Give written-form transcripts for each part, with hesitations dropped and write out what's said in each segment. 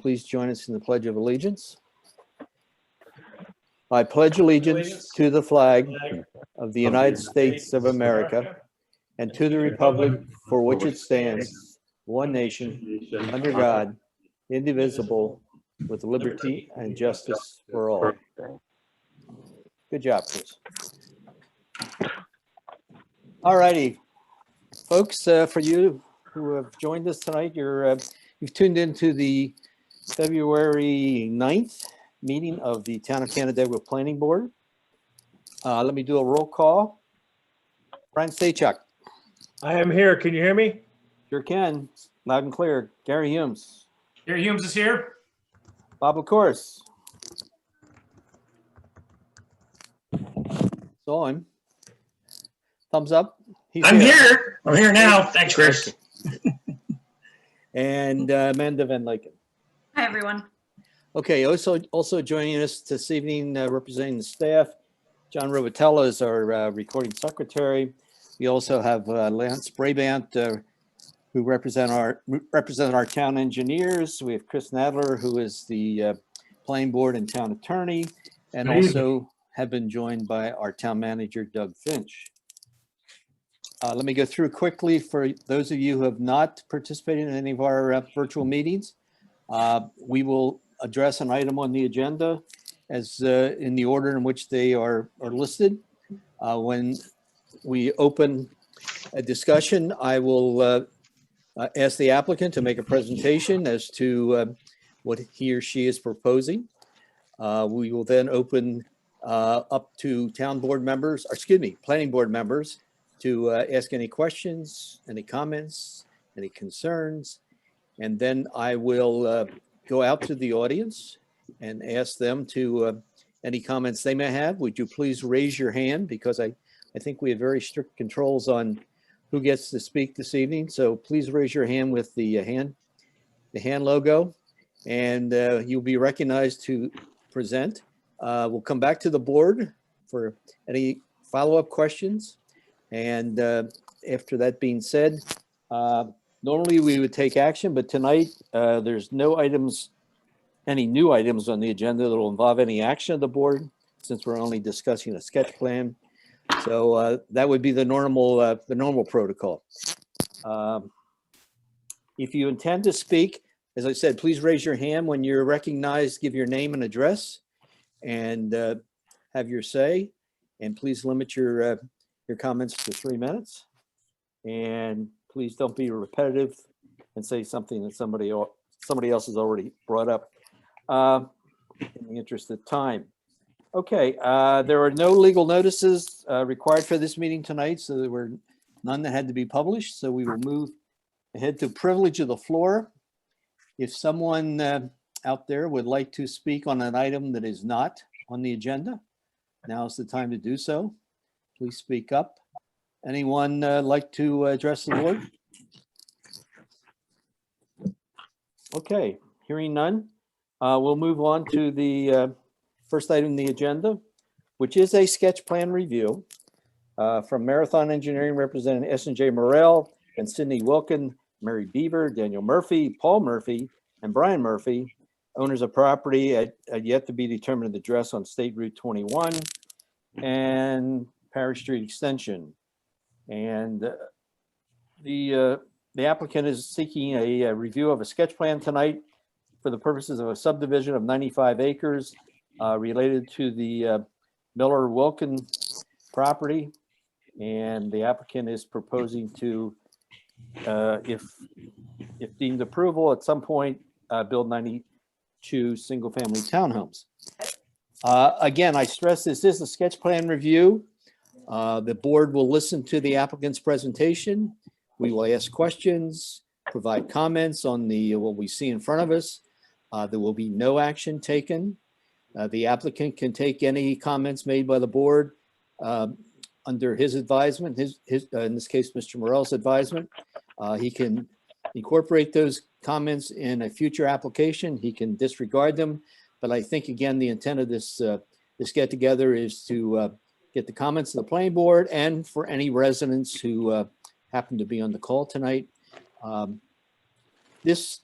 please join us in the Pledge of Allegiance? I pledge allegiance to the flag of the United States of America and to the republic for which it stands, one nation, under God, indivisible, with liberty and justice for all. Good job, Chris. All righty, folks, for you who have joined us tonight, you've tuned into the February 9th meeting of the Town of Canandaigua Planning Board. Let me do a roll call. Brian Stachuk. I am here. Can you hear me? Sure can. Loud and clear. Gary Humes. Gary Humes is here. Bob LaCourse. Saw him. Thumbs up. I'm here. I'm here now. Thanks, Chris. And Amanda Van Lyken. Hi, everyone. Okay, also joining us this evening, representing the staff, John Rovatella is our recording secretary. We also have Lance Brabant, who represented our town engineers. We have Chris Nadler, who is the planning board and town attorney, and also have been joined by our town manager, Doug Finch. Let me go through quickly for those of you who have not participated in any of our virtual meetings. We will address an item on the agenda as in the order in which they are listed. When we open a discussion, I will ask the applicant to make a presentation as to what he or she is proposing. We will then open up to town board members, or excuse me, planning board members to ask any questions, any comments, any concerns. And then I will go out to the audience and ask them to, any comments they may have. Would you please raise your hand? Because I think we have very strict controls on who gets to speak this evening. So please raise your hand with the hand logo, and you'll be recognized to present. We'll come back to the board for any follow-up questions. And after that being said, normally we would take action, but tonight there's no items, any new items on the agenda that will involve any action of the board, since we're only discussing a sketch plan. So that would be the normal protocol. If you intend to speak, as I said, please raise your hand when you're recognized. Give your name and address, and have your say. And please limit your comments to 3 minutes. And please don't be repetitive and say something that somebody else has already brought up in the interest of time. Okay, there are no legal notices required for this meeting tonight, so there were none that had to be published. So we will move ahead to privilege of the floor. If someone out there would like to speak on an item that is not on the agenda, now is the time to do so. Please speak up. Anyone like to address the board? Okay, hearing none, we'll move on to the first item on the agenda, which is a sketch plan review from Marathon Engineering representing S&J Morrell and Sydney Wilkin, Mary Beaver, Daniel Murphy, Paul Murphy, and Brian Murphy, owners of property at yet to be determined address on State Route 21 and Parish Street Extension. And the applicant is seeking a review of a sketch plan tonight for the purposes of a subdivision of 95 acres related to the Miller Wilkin property. And the applicant is proposing to, if deemed approval at some point, build 92 single-family townhomes. Again, I stress this is a sketch plan review. The board will listen to the applicant's presentation. We will ask questions, provide comments on what we see in front of us. There will be no action taken. The applicant can take any comments made by the board under his advisement, in this case, Mr. Morrell's advisement. He can incorporate those comments in a future application. He can disregard them. But I think, again, the intent of this get together is to get the comments of the planning board and for any residents who happen to be on the call tonight. This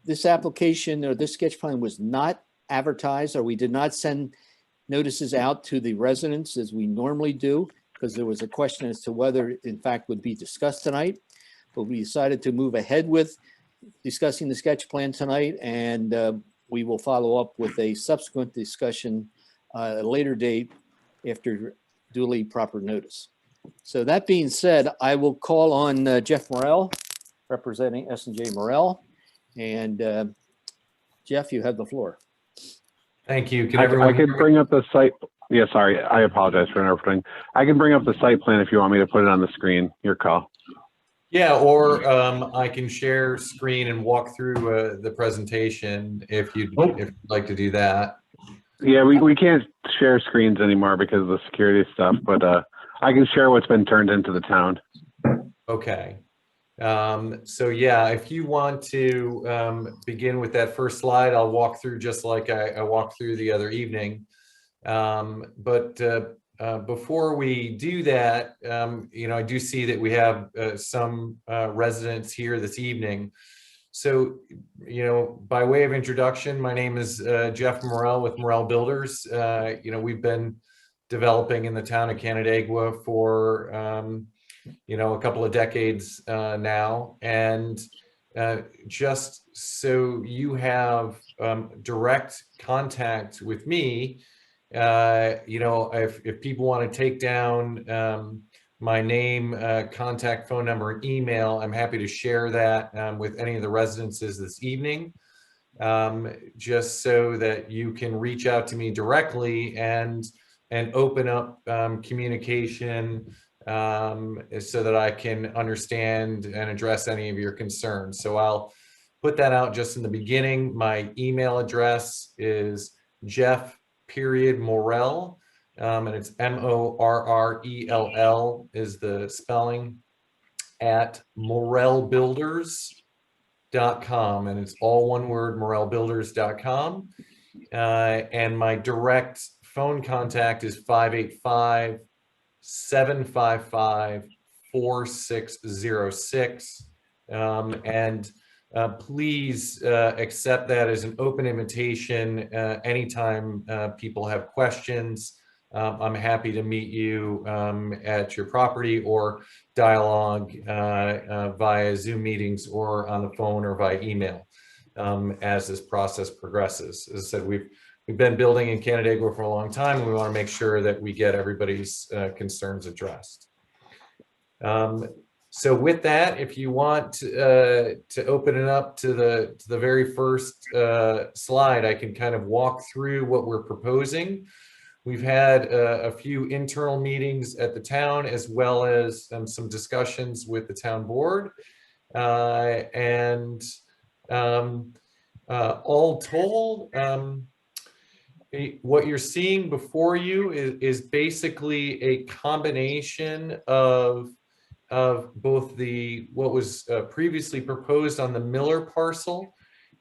this application or this sketch plan was not advertised, or we did not send notices out to the residents as we normally do, because there was a question as to whether in fact would be discussed tonight. But we decided to move ahead with discussing the sketch plan tonight, and we will follow up with a subsequent discussion at a later date after duly proper notice. So that being said, I will call on Jeff Morrell, representing S&J Morrell. And Jeff, you have the floor. Thank you. Can I everyone could hear me? bring up the site. Yeah, sorry. I apologize for interrupting. I can bring up the site plan if you want me to put it on the screen. Your call. Yeah, or I can share screen and walk through the presentation if you'd like to do that. Yeah, we can't share screens anymore because of the security stuff, but I can share what's been turned into the town. Okay. So yeah, if you want to begin with that first slide, I'll walk through just like I walked through the other evening. Before we do that, I do see that we have some residents here this evening. So, by way of introduction, my name is Jeff Morrell with Morrell Builders. We've been developing in the town of Canandaigua for, a couple of decades now. And just so you have direct contact with me, if people want to take down my name, contact phone number, and email, I'm happy to share that with any of the residences this evening, just so that you can reach out to me directly and open up communication so that I can understand and address any of your concerns. So I'll put that out just in the beginning. My email address is Jeff.Morrell, and it's Morrell is the spelling, at morrellbuilders.com, and it's all one word, morrellbuilders.com. And my direct phone contact is 585-755-4606. Please accept that as an open invitation anytime people have questions. I'm happy to meet you at your property or dialogue via Zoom meetings or on the phone or via email as this process progresses. As I said, we've been building in Canandaigua for a long time, and we want to make sure that we get everybody's concerns addressed. So with that, if you want to open it up to the very first slide, I can kind of walk through what we're proposing. We've had a few internal meetings at the town, as well as some discussions with the town board. All told, what you're seeing before you is basically a combination of both what was previously proposed on the Miller parcel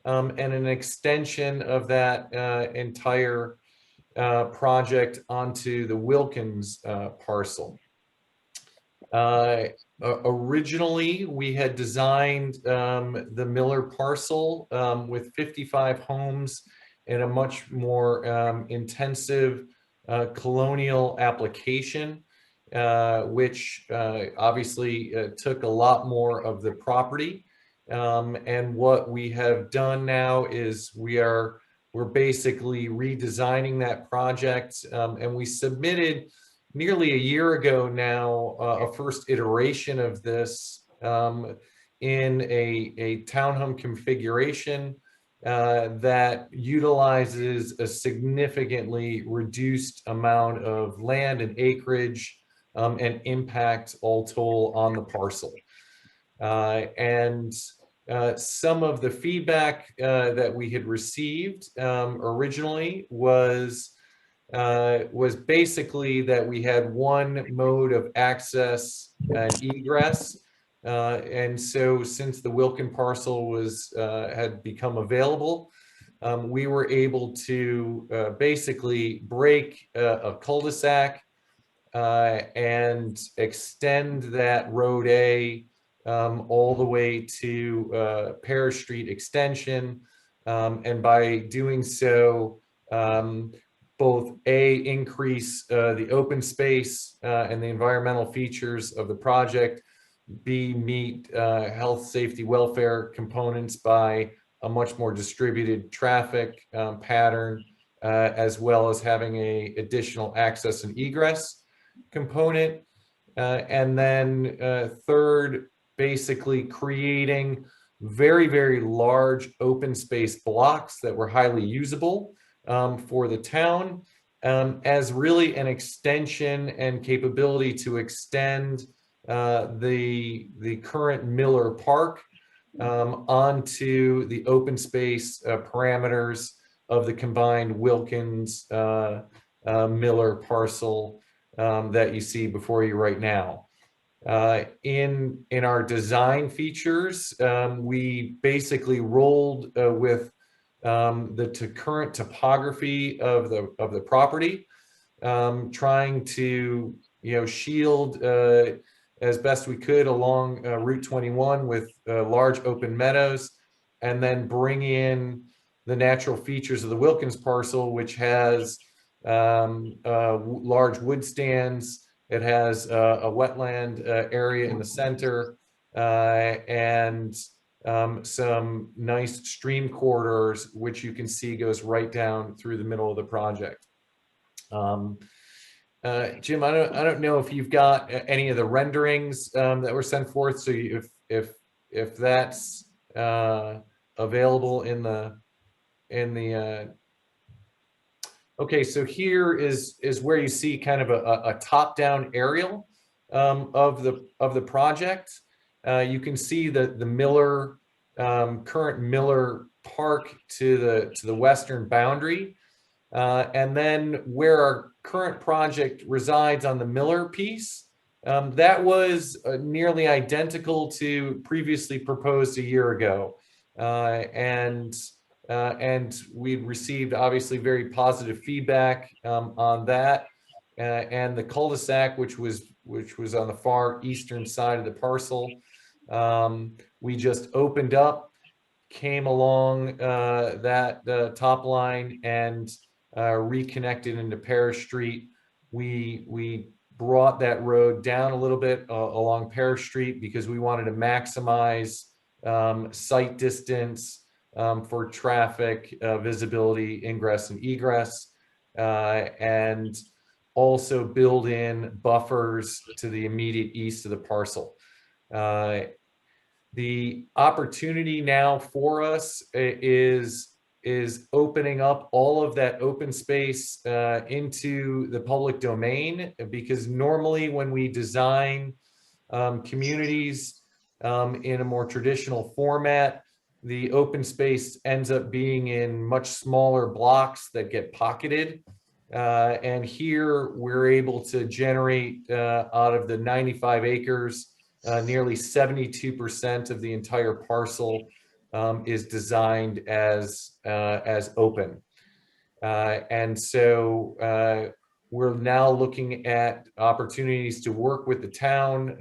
and an extension of that entire project onto the Wilkins parcel. Originally, we had designed the Miller parcel with 55 homes and a much more intensive colonial application, which obviously took a lot more of the property. And what we have done now is we're basically redesigning that project, and we submitted nearly a year ago now a first iteration of this in a townhome configuration that utilizes a significantly reduced amount of land and acreage and impact all told on the parcel. Some of the feedback that we had received originally was basically that we had one mode of access and egress. And so since the Wilkin parcel had become available, we were able to basically break a cul-de-sac and extend that road A all the way to Parish Street Extension. And by doing so, both increase the open space and the environmental features of the project, meet health, safety, welfare components by a much more distributed traffic pattern, as well as having a additional access and egress component. And then third, basically creating very, very large open space blocks that were highly usable for the town, as really an extension and capability to extend the current Miller Park onto the open space parameters of the combined Wilkins Miller parcel that you see before you right now. In our design features, we basically rolled with the current topography of the property, trying to shield as best we could along Route 21 with large open meadows, and then bring in the natural features of the Wilkins parcel, which has large wood stands. It has a wetland area in the center, and some nice stream corridors, which you can see goes right down through the middle of the project. Jim, I don't know if you've got any of the renderings that were sent forth. So if that's available in the okay, so here is where you see kind of a top-down aerial of the project. You can see the Miller current Miller Park to the western boundary. And then where our current project resides on the Miller piece, that was nearly identical to previously proposed a year ago. And we've received obviously very positive feedback on that. And the cul-de-sac, which was on the far eastern side of the parcel, we just opened up, came along that top line, and reconnected into Parish Street. We brought that road down a little bit along Parish Street because we wanted to maximize sight distance for traffic, visibility, ingress and egress, and also build in buffers to the immediate east of the parcel. The opportunity now for us is opening up all of that open space into the public domain, because normally when we design communities in a more traditional format, the open space ends up being in much smaller blocks that get pocketed. And here we're able to generate out of the 95 acres, nearly 72% of the entire parcel is designed as open. And so we're now looking at opportunities to work with the town,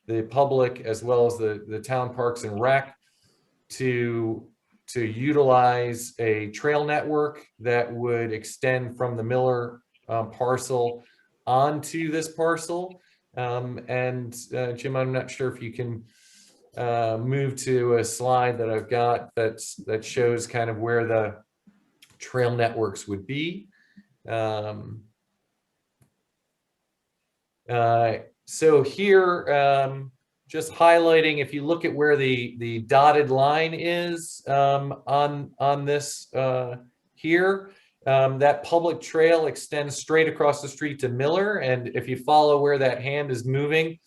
the public, as well as the town parks and rec to utilize a trail network that would extend from the Miller parcel onto this parcel. And Jim, I'm not sure if you can move to a slide that I've got that shows kind of where the trail networks would be. So here, just highlighting, if you look at where the dotted line is on this here, that public trail extends straight across the street to Miller. And if you follow where that hand is moving,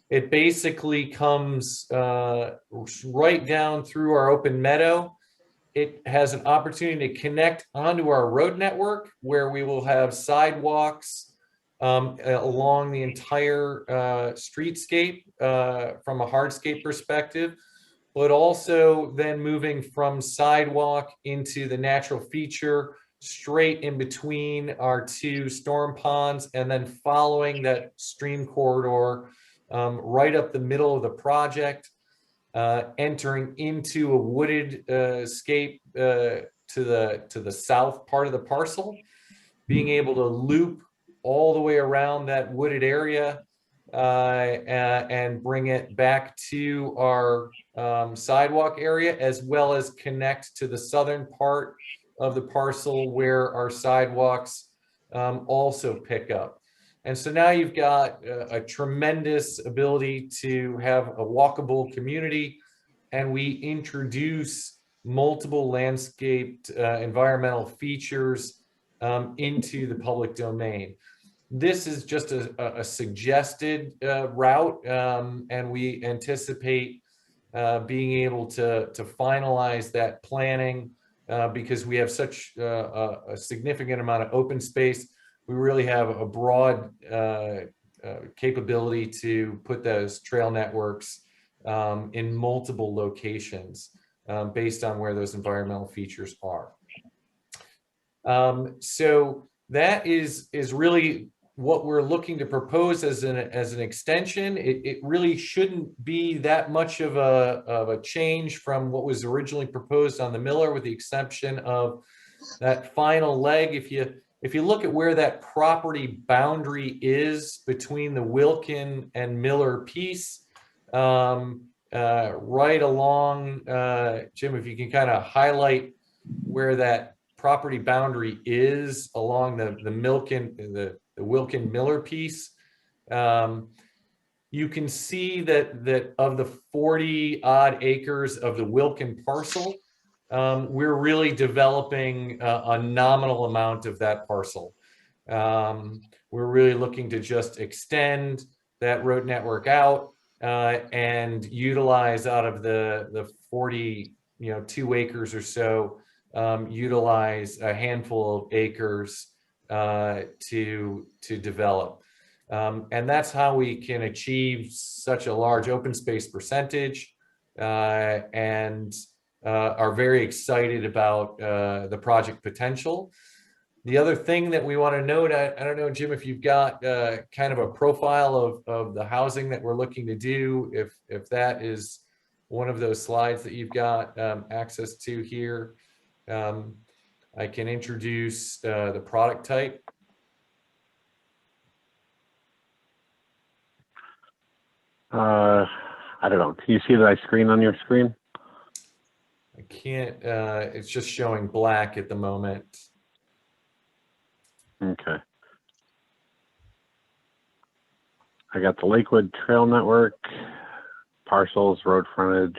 it basically comes right down through our open meadow. It has an opportunity to connect onto our road network, where we will have sidewalks along the entire streetscape from a hardscape perspective, but also then moving from sidewalk into the natural feature straight in between our two storm ponds, and then following that stream corridor right up the middle of the project, entering into a wooded scape to the south part of the parcel, being able to loop all the way around that wooded area and bring it back to our sidewalk area, as well as connect to the southern part of the parcel where our sidewalks also pick up. And so now you've got a tremendous ability to have a walkable community, and we introduce multiple landscaped environmental features into the public domain. This is just a suggested route, and we anticipate being able to finalize that planning because we have such a significant amount of open space. We really have a broad capability to put those trail networks in multiple locations based on where those environmental features are. So that is really what we're looking to propose as an extension. It really shouldn't be that much of a change from what was originally proposed on the Miller, with the exception of that final leg. If you look at where that property boundary is between the Wilkin and Miller piece, right along, Jim, if you can kind of highlight where that property boundary is along the Wilkin Miller piece, you can see that of the 40 odd acres of the Wilkin parcel, we're really developing a nominal amount of that parcel. We're really looking to just extend that road network out and utilize out of the 40, 2 acres or so, utilize a handful of acres to develop. And that's how we can achieve such a large open space percentage and are very excited about the project potential. The other thing that we want to note, I don't know, Jim, if you've got kind of a profile of the housing that we're looking to do, if that is one of those slides that you've got access to here. I can introduce the product type. I don't know. Can you see my screen on your screen? I can't, it's just showing black at the moment. Okay. I got the Lakewood Trail Network, parcels, road frontage,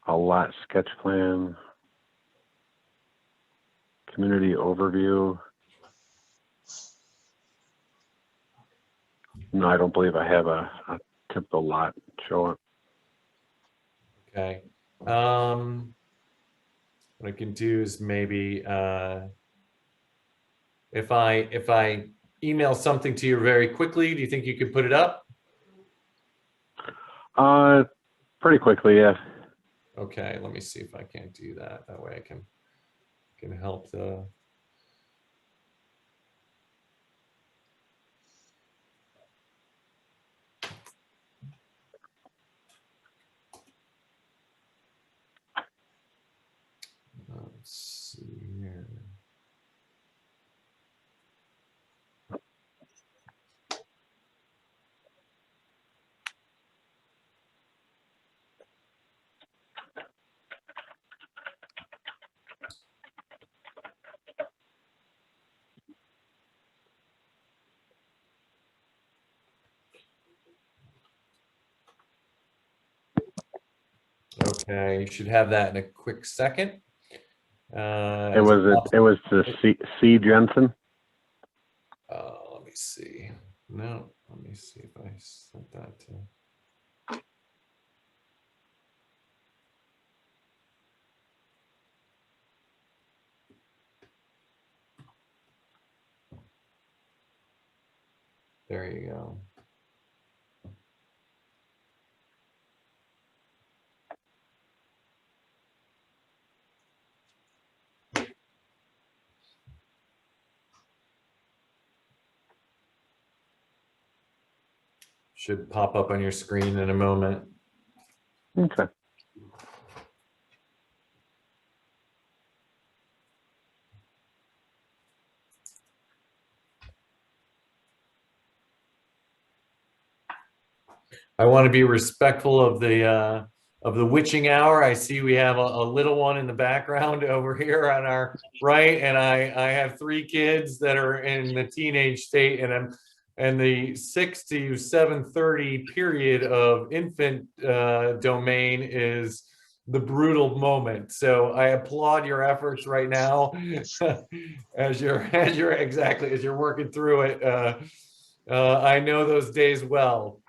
a lot sketch plan, community overview. No, I don't believe I have a typical lot showing. Okay. What I can do is maybe if I email something to you very quickly, do you think you could put it up? Pretty quickly, yeah. Okay, let me see if I can't do that. That way I can help the. Let's see here. Okay, you should have that in a quick second. It was to C Jensen. Let me see. No, let me see if I sent that to. There you go. should pop up on your screen in a moment. Okay. I want to be respectful of the witching hour. I see we have a little one in the background over here on our right, and I have 3 kids that are in the teenage state, and the 6 to 7:30 period of infant domain is the brutal moment. So I applaud your efforts right now as you're working through it. I know those days well.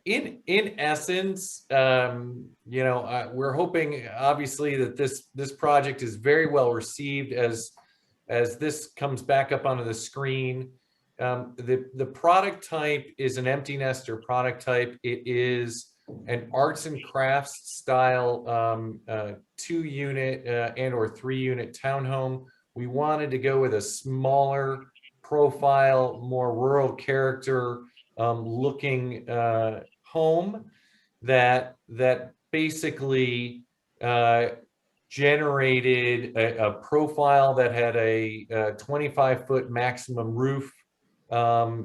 In essence, we're hoping obviously that this project is very well received as this comes back up onto the screen. The product type is an empty nester product type. It is an arts and crafts style 2-unit and or 3-unit townhome. We wanted to go with a smaller profile, more rural character looking home that basically generated a profile that had a 25-foot maximum roof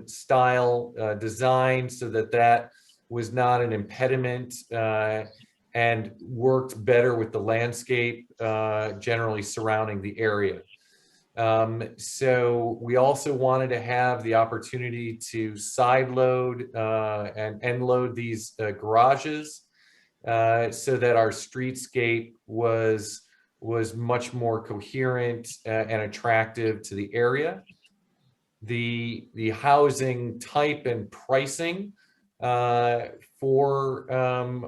style design, so that was not an impediment and worked better with the landscape generally surrounding the area. So we also wanted to have the opportunity to side load and end load these garages so that our streetscape was much more coherent and attractive to the area. The housing type and pricing for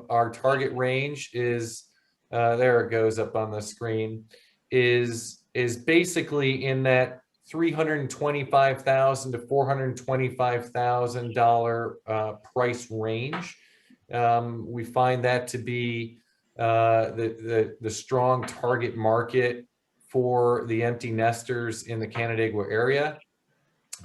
our target range is there it goes up on the screen, is basically in that $325,000 to $425,000 price range. We find that to be the strong target market for the empty nesters in the Canandaigua area.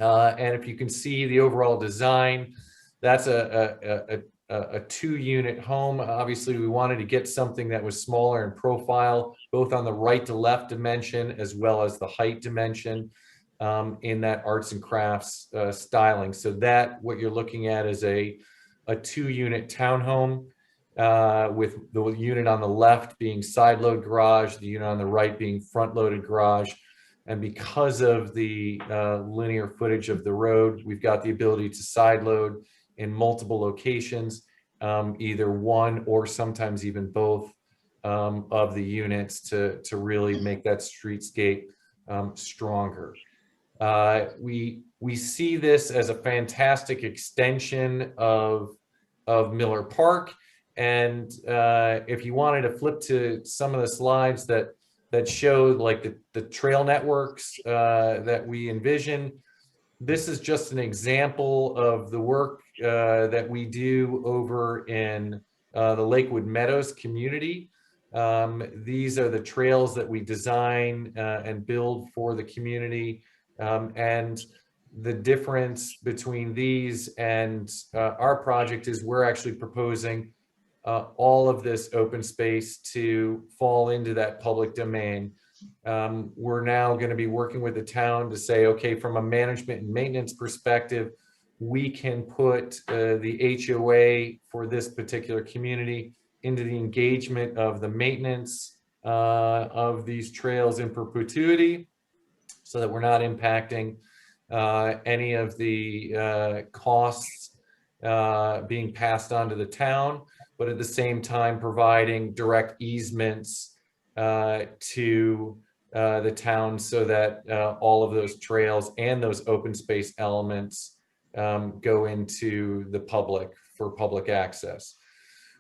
And if you can see the overall design, that's a 2-unit home. Obviously, we wanted to get something that was smaller in profile, both on the right to left dimension as well as the height dimension in that arts and crafts styling. So that what you're looking at is a 2-unit townhome with the unit on the left being side load garage, the unit on the right being front loaded garage. And because of the linear footage of the road, we've got the ability to side load in multiple locations, either one or sometimes even both of the units to really make that streetscape stronger. We see this as a fantastic extension of Miller Park. And if you wanted to flip to some of the slides that show like the trail networks that we envision, this is just an example of the work that we do over in the Lakewood Meadows community. These are the trails that we design and build for the community. And the difference between these and our project is we're actually proposing all of this open space to fall into that public domain. We're now going to be working with the town to say, okay, from a management and maintenance perspective, we can put the HOA for this particular community into the engagement of the maintenance of these trails in perpetuity, so that we're not impacting any of the costs being passed on to the town, but at the same time providing direct easements to the town so that all of those trails and those open space elements go into the public for public access.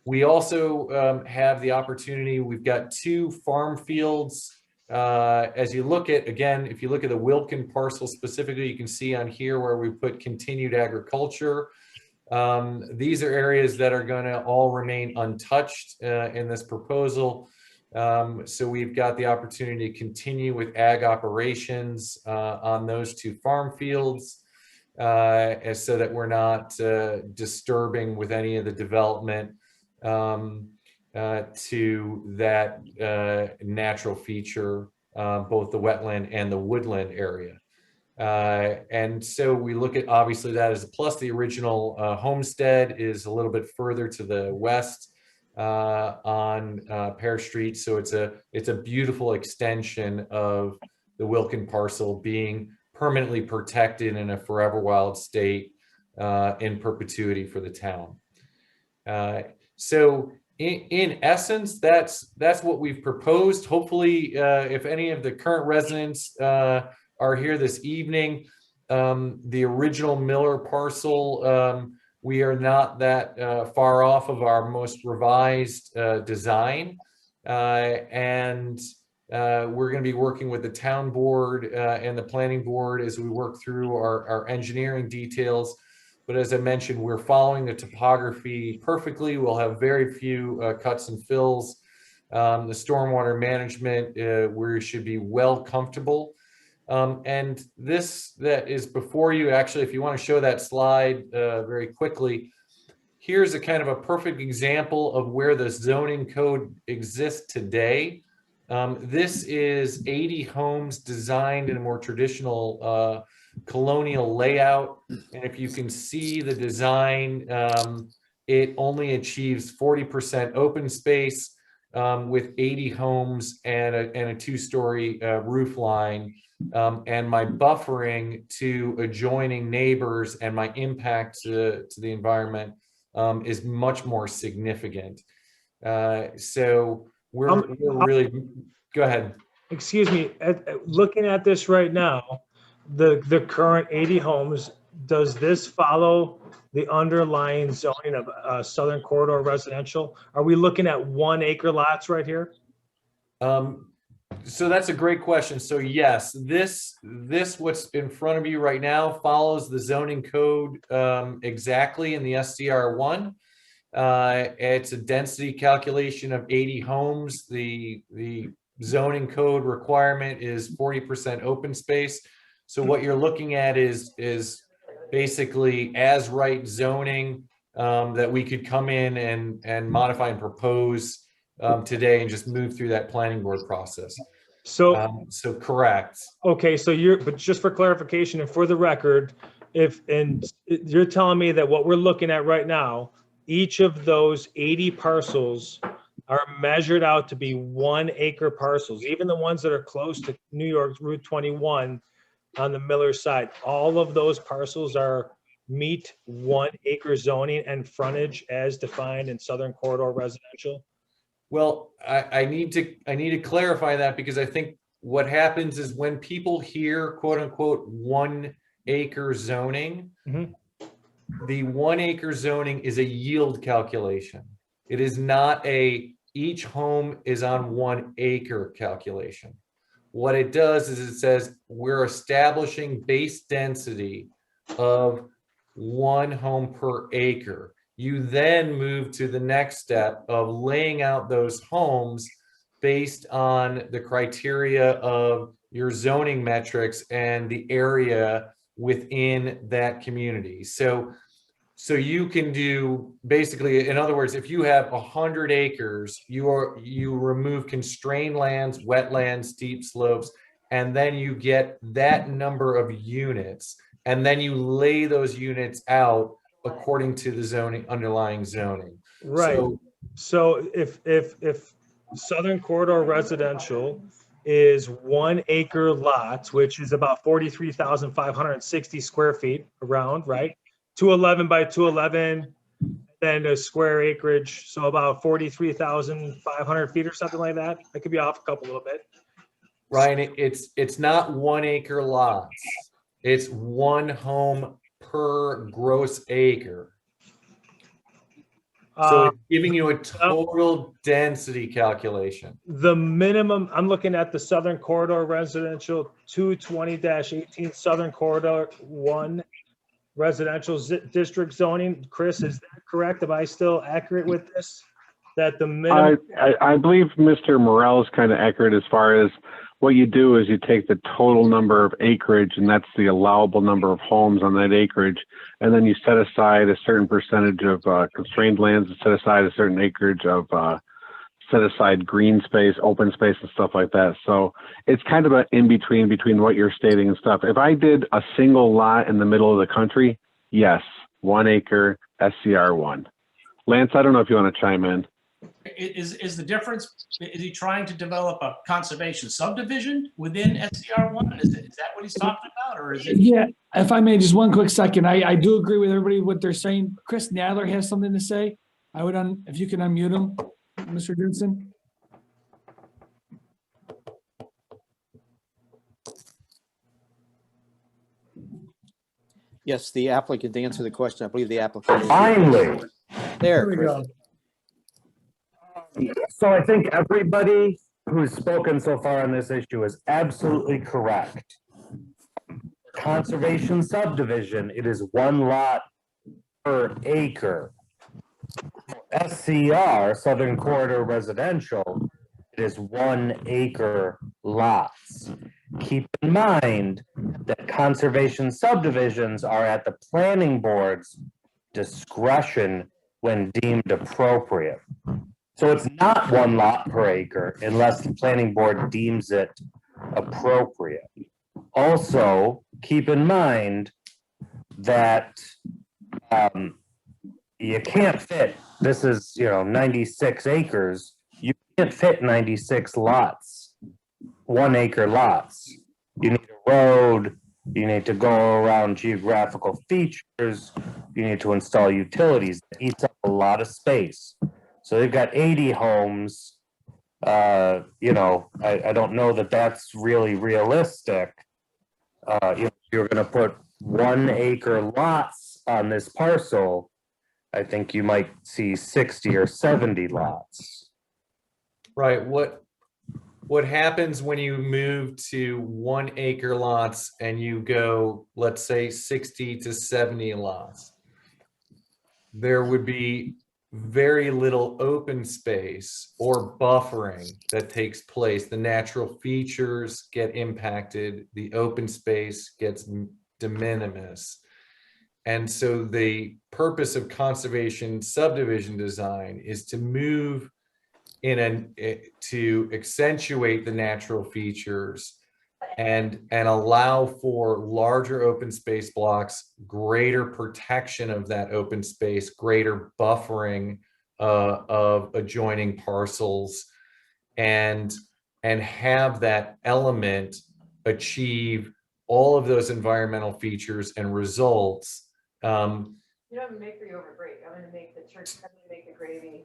We also have the opportunity, we've got 2 farm fields. As you look at, again, if you look at the Wilkin parcel specifically, you can see on here where we put continued agriculture. These are areas that are going to all remain untouched in this proposal. So we've got the opportunity to continue with ag operations on those 2 farm fields, as so that we're not disturbing with any of the development to that natural feature, both the wetland and the woodland area. And so we look at obviously that as a plus. The original homestead is a little bit further to the west on Pear Street. So it's a beautiful extension of the Wilkin parcel being permanently protected in a forever wild state in perpetuity for the town. So in essence, that's what we've proposed. Hopefully, if any of the current residents are here this evening, the original Miller parcel, we are not that far off of our most revised design. And we're going to be working with the town board and the planning board as we work through our engineering details. But as I mentioned, we're following the topography perfectly. We'll have very few cuts and fills. The stormwater management, we should be well comfortable. And this that is before you, actually, if you want to show that slide very quickly, here's a kind of a perfect example of where the zoning code exists today. This is 80 homes designed in a more traditional colonial layout. And if you can see the design, it only achieves 40% open space with 80 homes and a 2-story roof line. And my buffering to adjoining neighbors and my impact to the environment is much more significant. So we're really, go ahead. Excuse me, looking at this right now, the current 80 homes, does this follow the underlying zoning of Southern Corridor residential? Are we looking at 1 acre lots right here? So that's a great question. So yes, this what's in front of you right now follows the zoning code exactly in the SDR1. It's a density calculation of 80 homes. The zoning code requirement is 40% open space. So what you're looking at is basically as right zoning that we could come in and modify and propose today and just move through that planning board process. So, So correct. okay, so but just for clarification and for the record, you're telling me that what we're looking at right now, each of those 80 parcels are measured out to be 1 acre parcels, even the ones that are close to New York's Route 21 on the Miller side, all of those parcels meet 1 acre zoning and frontage as defined in Southern Corridor residential? Well, I need to clarify that, because I think what happens is when people hear quote unquote 1 acre zoning, the 1 acre zoning is a yield calculation. It is not each home is on 1 acre calculation. What it does is it says we're establishing base density of 1 home per acre. You then move to the next step of laying out those homes based on the criteria of your zoning metrics and the area within that community. So you can do basically, in other words, if you have 100 acres, you remove constrained lands, wetlands, steep slopes, and then you get that number of units, and then you lay those units out according to the underlying zoning. Right. So if Southern Corridor residential is 1 acre lots, which is about 43,560 square feet around, right? 211 by 211, then a square acreage, so about 43,500 feet or something like that. I could be off a little bit. Ryan, it's not 1 acre lots. It's 1 home per gross acre. So it's giving you a total density calculation. The minimum, I'm looking at the Southern Corridor residential 220-18 Southern Corridor 1 residential district zoning. Chris, is that correct? Am I still accurate with this? that the minimum, I believe Mr. Morel is kind of accurate as far as what you do is you take the total number of acreage, and that's the allowable number of homes on that acreage, and then you set aside a certain percentage of constrained lands, and set aside a certain acreage of set aside green space, open space, and stuff like that. So it's kind of an in-between between what you're stating and stuff. If I did a single lot in the middle of the country, yes, 1 acre, SCR1. Lance, I don't know if you want to chime in. Is the difference, is he trying to develop a conservation subdivision within SCR1? Is that what he's talking about, or is it? Yeah, if I may, just one quick second. I do agree with everybody what they're saying. Chris Nadler has something to say. I would, if you can unmute him, Mr. Jensen. Yes, the applicant, to answer the question, I believe the applicant. Finally. There, we Chris. go. So I think everybody who's spoken so far on this issue is absolutely correct. Conservation subdivision, it is 1 lot per acre. SCR, Southern Corridor Residential, it is 1 acre lots. Keep in mind that conservation subdivisions are at the planning board's discretion when deemed appropriate. So it's not 1 lot per acre unless the planning board deems it appropriate. Also, keep in mind that you can't fit, this is, 96 acres. You can't fit 96 lots, 1 acre lots. You need a road, you need to go around geographical features, you need to install utilities. That eats up a lot of space. So they've got 80 homes. I don't know that that's really realistic. If you're going to put 1 acre lots on this parcel, I think you might see 60 or 70 lots. Right. What happens when you move to 1 acre lots and you go, let's say 60 to 70 lots? There would be very little open space or buffering that takes place. The natural features get impacted, the open space gets de minimis. And so the purpose of conservation subdivision design is to move to accentuate the natural features and allow for larger open space blocks, greater protection of that open space, greater buffering of adjoining parcels, and have that element achieve all of those environmental features and results. You don't have a make for you over break. I'm gonna make the turkey, I'm gonna make the gravy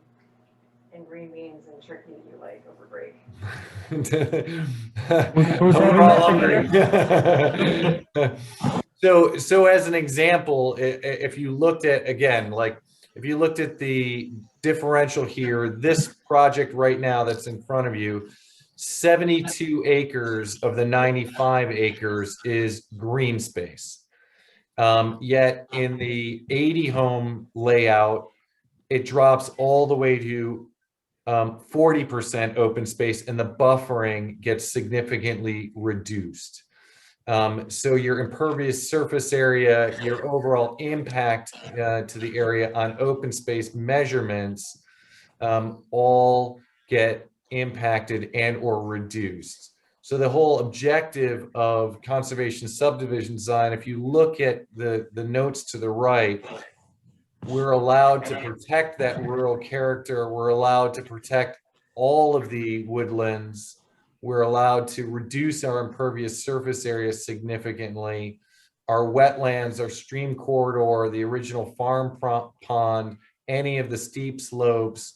and green beans and turkey you like over break. So as an example, if you looked at, again, if you looked at the differential here, this project right now that's in front of you, 72 acres of the 95 acres is green space. Yet in the 80 home layout, it drops all the way to 40% open space, and the buffering gets significantly reduced. So your impervious surface area, your overall impact to the area on open space measurements all get impacted and or reduced. So the whole objective of conservation subdivision design, if you look at the notes to the right, we're allowed to protect that rural character. We're allowed to protect all of the woodlands. We're allowed to reduce our impervious surface area significantly. Our wetlands, our stream corridor, the original farm pond, any of the steep slopes,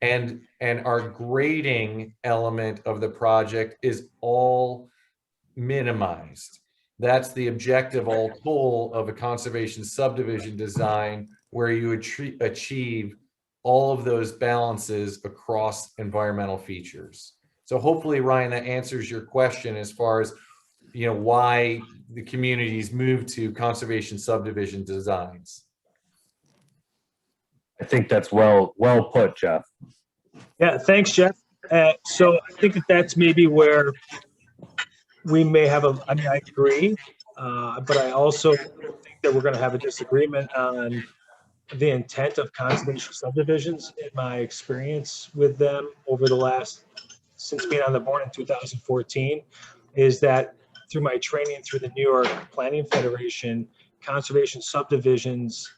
and our grading element of the project is all minimized. That's the objective all told of a conservation subdivision design, where you achieve all of those balances across environmental features. So hopefully, Ryan, that answers your question as far as why the communities move to conservation subdivision designs. I think that's well put, Jeff. Yeah, thanks, Jeff. So I think that that's maybe where we may have I mean, I agree, but I also think that we're going to have a disagreement on the intent of conservation subdivisions. In my experience with them over the since being on the board in 2014, is that through my training through the New York Planning Federation, conservation subdivisions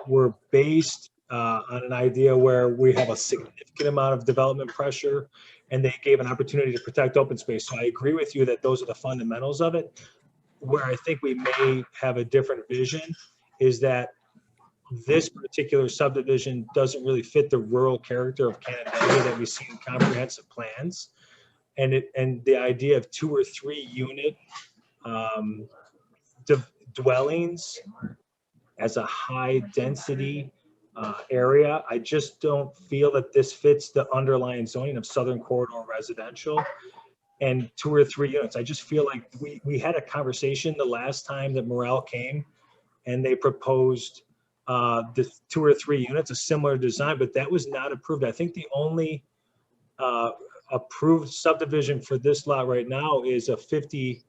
were based on an idea where we have a significant amount of development pressure, and they gave an opportunity to protect open space. So I agree with you that those are the fundamentals of it. Where I think we may have a different vision is that this particular subdivision doesn't really fit the rural character of Canandaigua that we see in comprehensive plans. And the idea of 2 or 3 unit dwellings as a high density area, I just don't feel that this fits the underlying zoning of Southern Corridor residential and 2 or 3 units. I just feel like we had a conversation the last time that Morel came and they proposed the 2 or 3 units, a similar design, but that was not approved. I think the only approved subdivision for this lot right now is a 50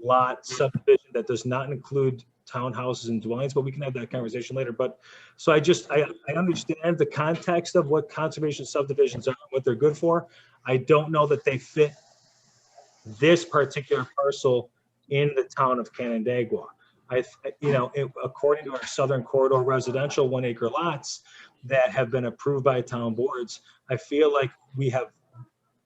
lot subdivision that does not include townhouses and dwellings, but we can have that conversation later. But so I understand the context of what conservation subdivisions are, what they're good for. I don't know that they fit this particular parcel in the town of Canandaigua. According to our Southern Corridor residential 1 acre lots that have been approved by town boards, I feel like we have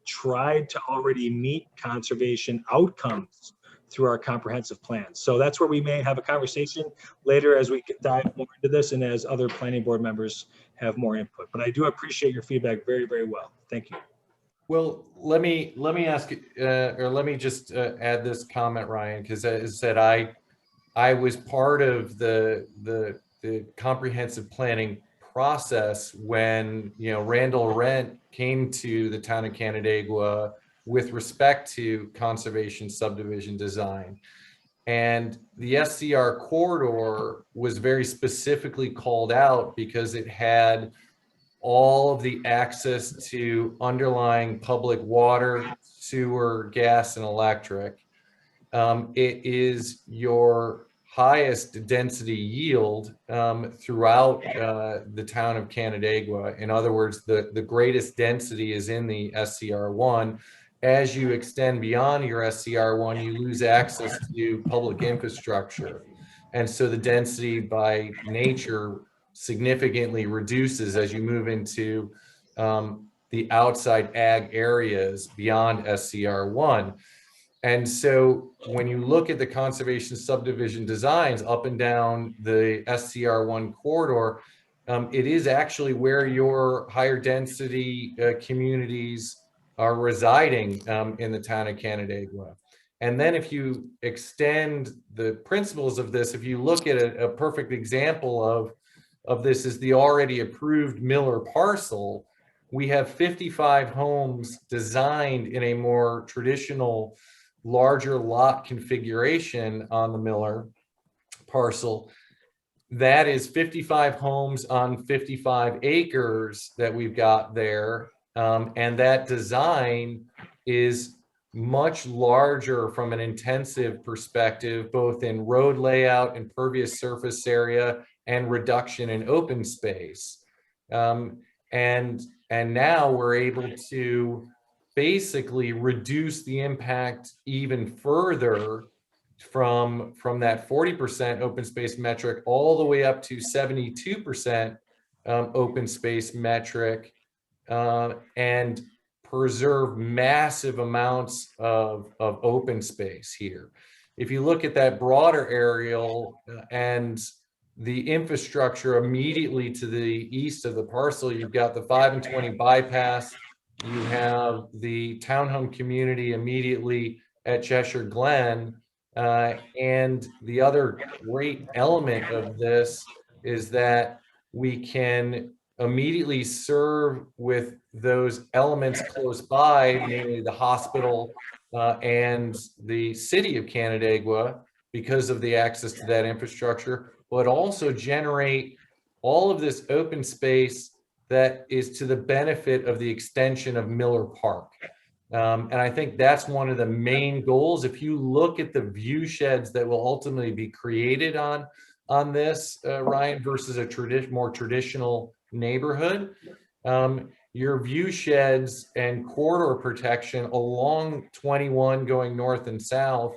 tried to already meet conservation outcomes through our comprehensive plans. So that's where we may have a conversation later as we dive more into this and as other planning board members have more input. But I do appreciate your feedback very, very well. Thank you. Well, let me ask, or let me just add this comment, Ryan, because as I said, I was part of the comprehensive planning process when Randall Rent came to the town of Canandaigua with respect to conservation subdivision design. And the SCR corridor was very specifically called out because it had all of the access to underlying public water, sewer, gas, and electric. It is your highest density yield throughout the town of Canandaigua. In other words, the greatest density is in the SCR1. As you extend beyond your SCR1, you lose access to public infrastructure. And so the density by nature significantly reduces as you move into the outside ag areas beyond SCR1. And so when you look at the conservation subdivision designs up and down the SCR1 corridor, it is actually where your higher density communities are residing in the town of Canandaigua. And then if you extend the principles of this, if you look at a perfect example of this is the already approved Miller parcel, we have 55 homes designed in a more traditional larger lot configuration on the Miller parcel. That is 55 homes on 55 acres that we've got there. And that design is much larger from an intensive perspective, both in road layout, impervious surface area, and reduction in open space. And now we're able to basically reduce the impact even further from that 40% open space metric all the way up to 72% open space metric, and preserve massive amounts of open space here. If you look at that broader aerial and the infrastructure immediately to the east of the parcel, you've got the 5 and 20 bypass, you have the townhome community immediately at Cheshire Glen, and the other great element of this is that we can immediately serve with those elements close by, namely the hospital and the city of Canandaigua, because of the access to that infrastructure, but also generate all of this open space that is to the benefit of the extension of Miller Park. And I think that's one of the main goals. If you look at the view sheds that will ultimately be created on this, Ryan, versus a more traditional neighborhood, your view sheds and corridor protection along 21 going north and south,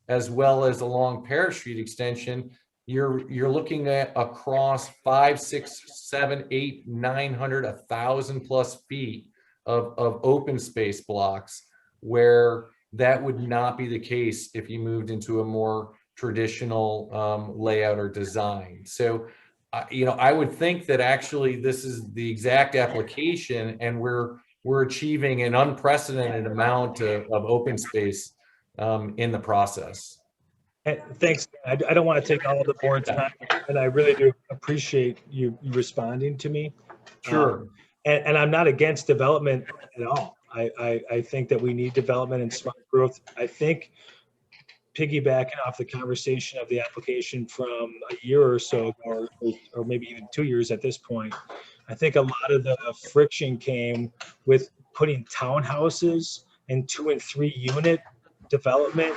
as well as along Parish Street extension, you're looking at across 5, 6, 7, 8, 900, 1,000 plus feet of open space blocks, where that would not be the case if you moved into a more traditional layout or design. So, I would think that actually this is the exact application, and we're achieving an unprecedented amount of open space in the process. And thanks. I don't want to take all of the board's time, and I really do appreciate you responding to me. Sure. And I'm not against development at all. I think that we need development and smart growth. I think piggybacking off the conversation of the application from a year or so, or maybe even 2 years at this point, I think a lot of the friction came with putting townhouses and 2 and 3 unit development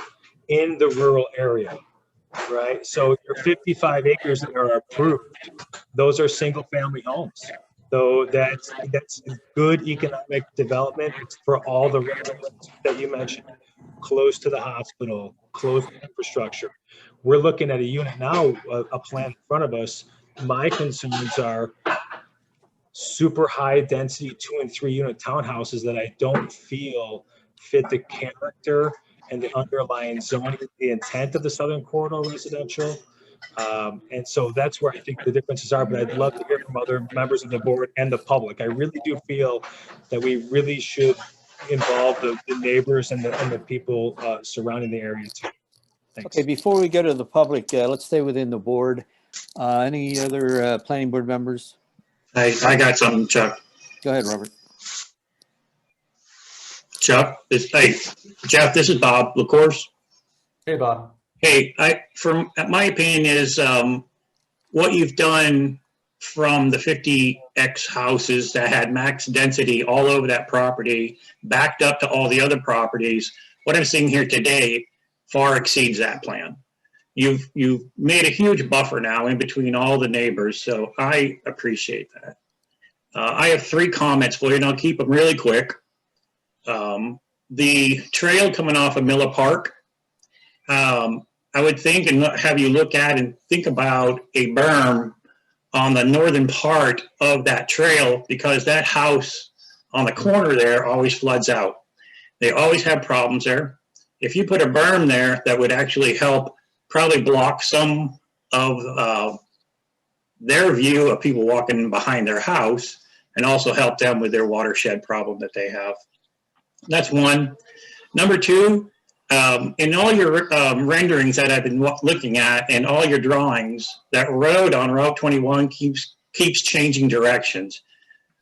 in the rural area, right? So your 55 acres that are approved, those are single family homes. So that's good economic development for all the residents that you mentioned, close to the hospital, close to infrastructure. We're looking at a unit now, a plan in front of us. My concerns are super high density 2 and 3 unit townhouses that I don't feel fit the character and the underlying zoning, the intent of the Southern Corridor residential. And so that's where I think the differences are, but I'd love to hear from other members of the board and the public. I really do feel that we really should involve the neighbors and the people surrounding the area too. Thanks. Okay, before we go to the public, let's stay within the board. Any other planning board members? I got something, Chuck. Go ahead, Robert. Chuck, hey, Jeff, this is Bob LaCourse. Hey, Bob. Hey, from my opinion is what you've done from the 50X houses that had max density all over that property, backed up to all the other properties. What I'm seeing here today far exceeds that plan. You've made a huge buffer now in between all the neighbors, so I appreciate that. I have 3 comments for you, and I'll keep them really quick. The trail coming off of Miller Park, I would think and have you look at and think about a berm on the northern part of that trail, because that house on the corner there always floods out. They always have problems there. If you put a berm there, that would actually help probably block some of their view of people walking behind their house, and also help them with their watershed problem that they have. That's one. Number 2, in all your renderings that I've been looking at and all your drawings, that road on Route 21 keeps changing directions.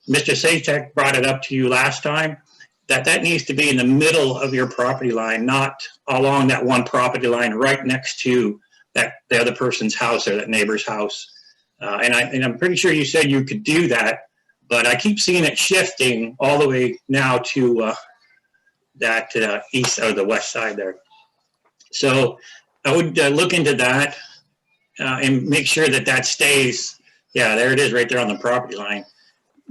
Mr. Sajak brought it up to you last time, that needs to be in the middle of your property line, not along that one property line right next to the other person's house or that neighbor's house. And I'm pretty sure you said you could do that, but I keep seeing it shifting all the way now to that east or the west side there. So I would look into that and make sure that stays, yeah, there it is right there on the property line,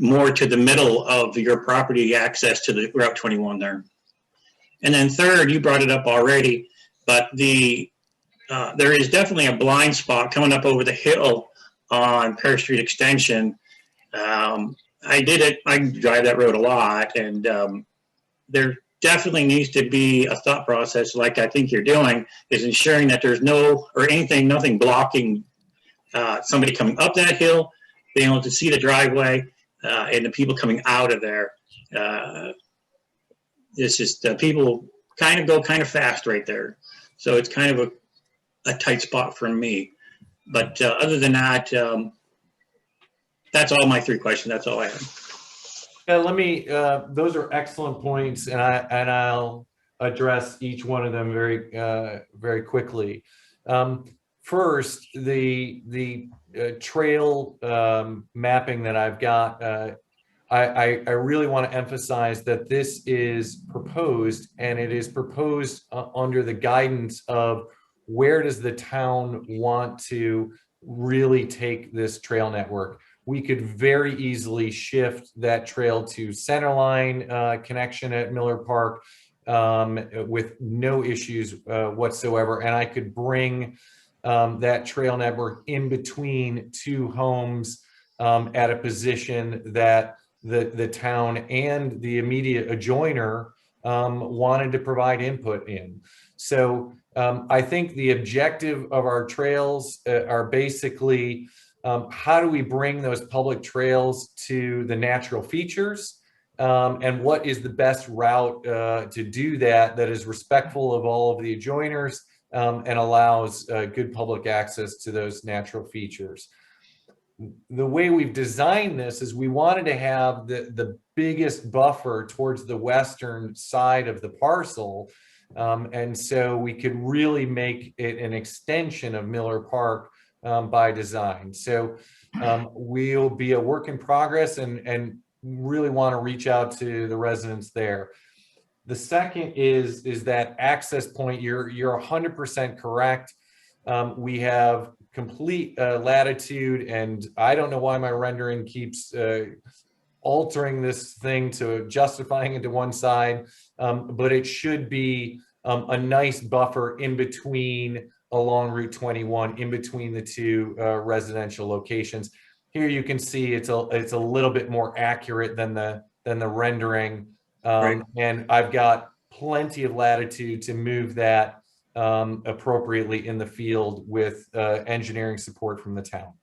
more to the middle of your property access to the Route 21 there. And then third, you brought it up already, but there is definitely a blind spot coming up over the hill on Parish Street Extension. I drive that road a lot, and there definitely needs to be a thought process, like I think you're doing, is ensuring that there's nothing blocking somebody coming up that hill, being able to see the driveway, and the people coming out of there. It's just people kind of go kind of fast right there. So it's kind of a tight spot for me. But other than that, that's all my 3 questions. That's all I have. Let me, those are excellent points, and I'll address each one of them very quickly. First, the trail mapping that I've got I really want to emphasize that this is proposed, and it is proposed under the guidance of where does the town want to really take this trail network. We could very easily shift that trail to Centerline connection at Miller Park with no issues whatsoever. And I could bring that trail network in between two homes at a position that the town and the immediate adjoiner wanted to provide input in. So I think the objective of our trails are basically how do we bring those public trails to the natural features, and what is the best route to do that is respectful of all of the adjoiners and allows good public access to those natural features. The way we've designed this is we wanted to have the biggest buffer towards the western side of the parcel. And so we could really make it an extension of Miller Park by design. So we'll be a work in progress and really want to reach out to the residents there. The second is that access point. You're 100% correct. We have complete latitude, and I don't know why my rendering keeps altering this thing to justifying it to one side, but it should be a nice buffer in between along Route 21, in between the two residential locations. Here you can see it's a little bit more accurate than the rendering, Right. and I've got plenty of latitude to move that appropriately in the field with engineering support from the town.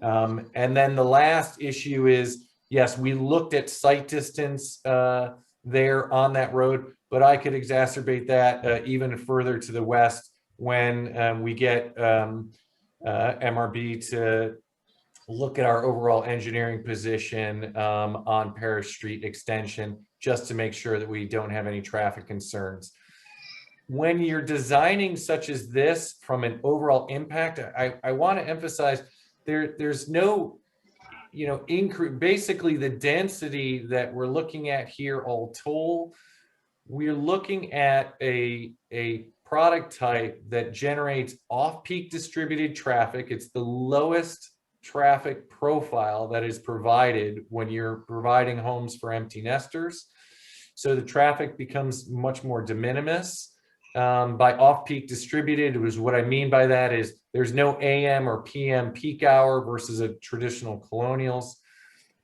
And then the last issue is, yes, we looked at site distance there on that road, but I could exacerbate that even further to the west when we get MRB to look at our overall engineering position on Parish Street extension, just to make sure that we don't have any traffic concerns. When you're designing such as this from an overall impact, I want to emphasize there's no, increase. Basically, the density that we're looking at here, all told, we're looking at a product type that generates off-peak distributed traffic. It's the lowest traffic profile that is provided when you're providing homes for empty nesters. So the traffic becomes much more de minimis. By off-peak distributed, what I mean by that is there's no AM or PM peak hour versus a traditional colonials.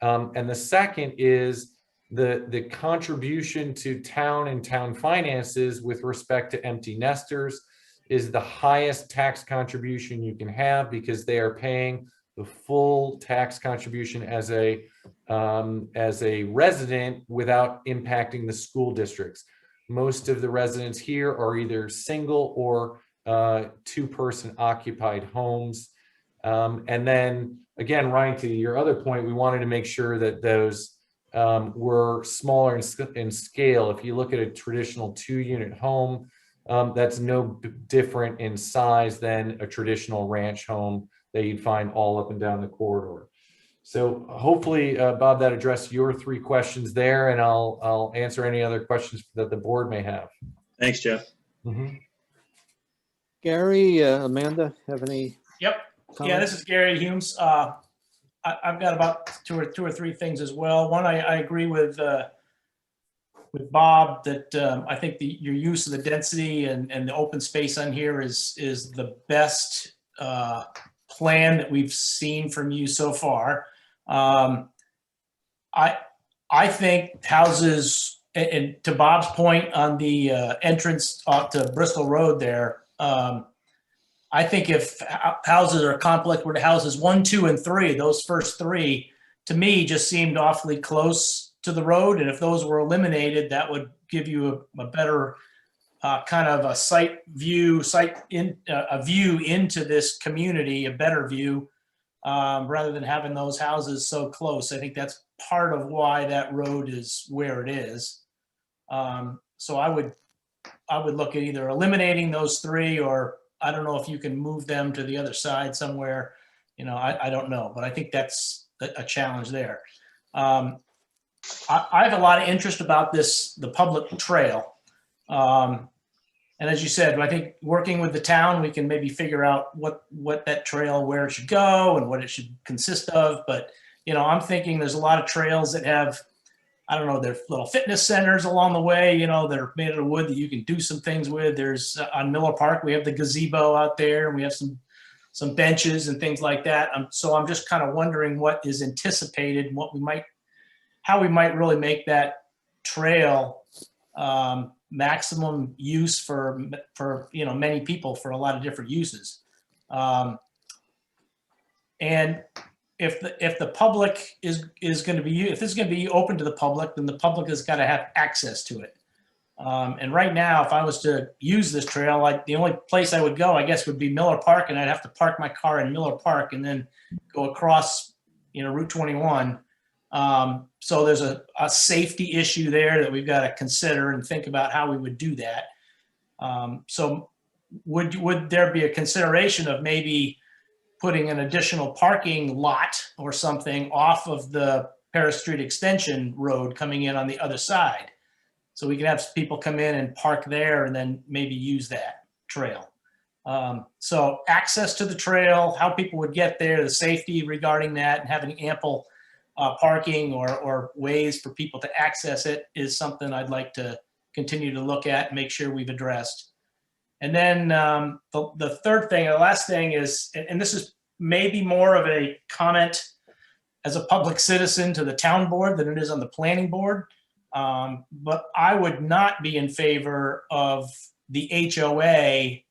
And the second is the contribution to town and town finances with respect to empty nesters is the highest tax contribution you can have, because they are paying the full tax contribution as a resident without impacting the school districts. Most of the residents here are either single or two-person occupied homes. And then again, Ryan, to your other point, we wanted to make sure that those were smaller in scale. If you look at a traditional 2-unit home, that's no different in size than a traditional ranch home that you'd find all up and down the corridor. So hopefully, Bob, that addressed your 3 questions there, and I'll answer any other questions that the board may have. Thanks, Jeff. Mm-hmm. Gary, Amanda, have any? Yep. Yeah, comments? this is Gary Humes. I've got about two or three things as well. One, I agree with Bob that I think your use of the density and the open space on here is the best plan that we've seen from you so far. I think houses, and to Bob's point on the entrance to Bristol Road there, I think if houses are complex with houses 1, 2, and 3, those first 3 to me just seemed awfully close to the road. And if those were eliminated, that would give you a better kind of a view into this community, a better view, rather than having those houses so close. I think that's part of why that road is where it is. So I would look at either eliminating those 3, or I don't know if you can move them to the other side somewhere. I don't know, but I think that's a challenge there. I have a lot of interest about this, the public trail. And as you said, I think working with the town, we can maybe figure out what that trail, where it should go and what it should consist of. But, you know, I'm thinking there's a lot of trails that have, I don't know, they're little fitness centers along the way, you know, they're made out of wood that you can do some things with. There's on Miller Park, we have the gazebo out there, and we have some benches and things like that. So I'm just kind of wondering what is anticipated and how we might really make that trail maximum use for you know, many people for a lot of different uses. And if the public is going to be, if this is going to be open to the public, then the public has got to have access to it. And right now, if I was to use this trail, like the only place I would go, I guess, would be Miller Park, and I'd have to park my car in Miller Park and then go across, you know, Route 21. So there's a safety issue there that we've got to consider and think about how we would do that. So would there be a consideration of maybe putting an additional parking lot or something off of the Paris Street Extension Road coming in on the other side? So we can have people come in and park there and then maybe use that trail. So access to the trail, how people would get there, the safety regarding that, and having ample parking or ways for people to access it is something I'd like to continue to look at and make sure we've addressed. And then the third thing, the last thing is, and this is maybe more of a comment as a public citizen to the town board than it is on the planning board. But I would not be in favor of the HOA,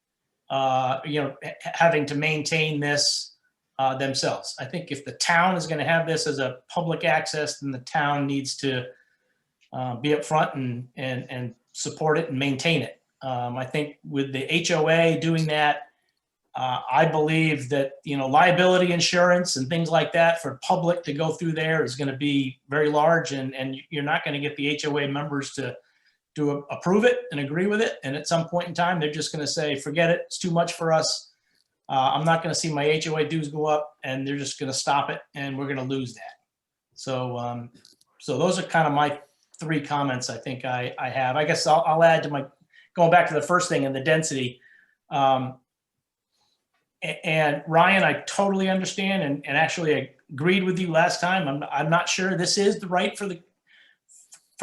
you know, having to maintain this themselves. I think if the town is going to have this as a public access, then the town needs to be upfront and support it and maintain it. I think with the HOA doing that, I believe that, you know, liability insurance and things like that for public to go through there is going to be very large, and you're not going to get the HOA members to approve it and agree with it. And at some point in time, they're just going to say, forget it, it's too much for us. I'm not going to see my HOA dues go up, and they're just going to stop it, and we're going to lose that. So, so those are kind of my three comments I think I have. I guess I'll add to my, going back to the first thing in the density. And Ryan, I totally understand and actually agreed with you last time. I'm not sure this is the right for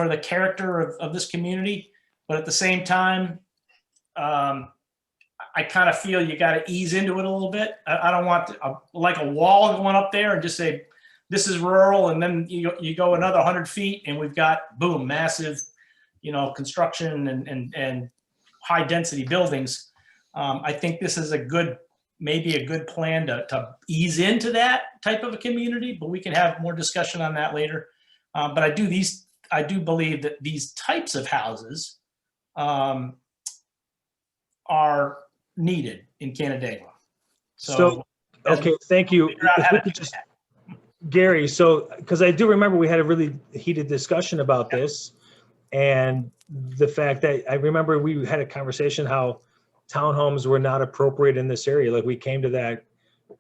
the character of this community, but at the same time, I kind of feel you got to ease into it a little bit. I don't want like a wall going up there and just say, this is rural. And then you go another 100 feet and we've got, boom, massive, you know, construction and high density buildings. I think this is maybe a good plan to ease into that type of a community, but we can have more discussion on that later. But I do believe that these types of houses are needed in Canandaigua. So okay, thank you. Gary, so, because I do remember we had a really heated discussion about this, and the fact that I remember we had a conversation how townhomes were not appropriate in this area. Like we came to that,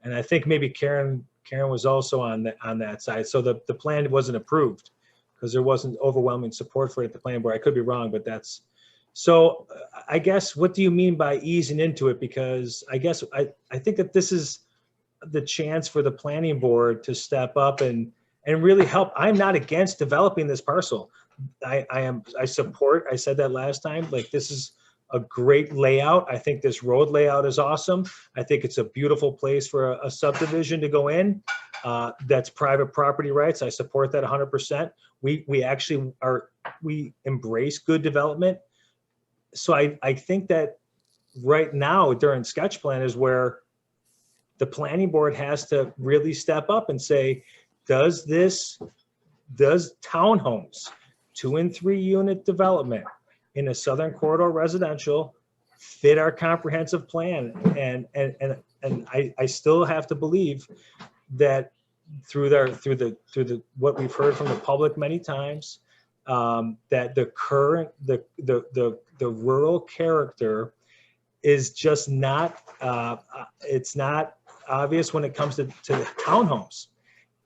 and I think maybe Karen was also on that side. So the plan wasn't approved because there wasn't overwhelming support for it at the planning board. I could be wrong, but that's, so I guess, what do you mean by easing into it? Because I guess I think that this is the chance for the planning board to step up and really help. I'm not against developing this parcel. I support, I said that last time, like this is a great layout. I think this road layout is awesome. I think it's a beautiful place for a subdivision to go in. That's private property rights. I support that 100%. We actually we embrace good development. So I think that right now during sketch plan is where the planning board has to really step up and say, does townhomes, 2 and 3 unit development in a Southern Corridor residential fit our comprehensive plan? And I still have to believe that through what we've heard from the public many times, that the rural character is just not, it's not obvious when it comes to townhomes.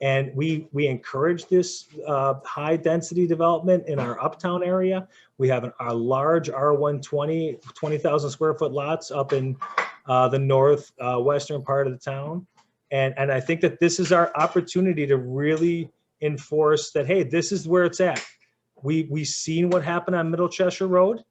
And we encourage this high density development in our uptown area. We have a large R120, 20,000 square foot lots up in the north western part of the town. And I think that this is our opportunity to really enforce that, hey, this is where it's at. We've seen what happened on Middle Cheshire Road.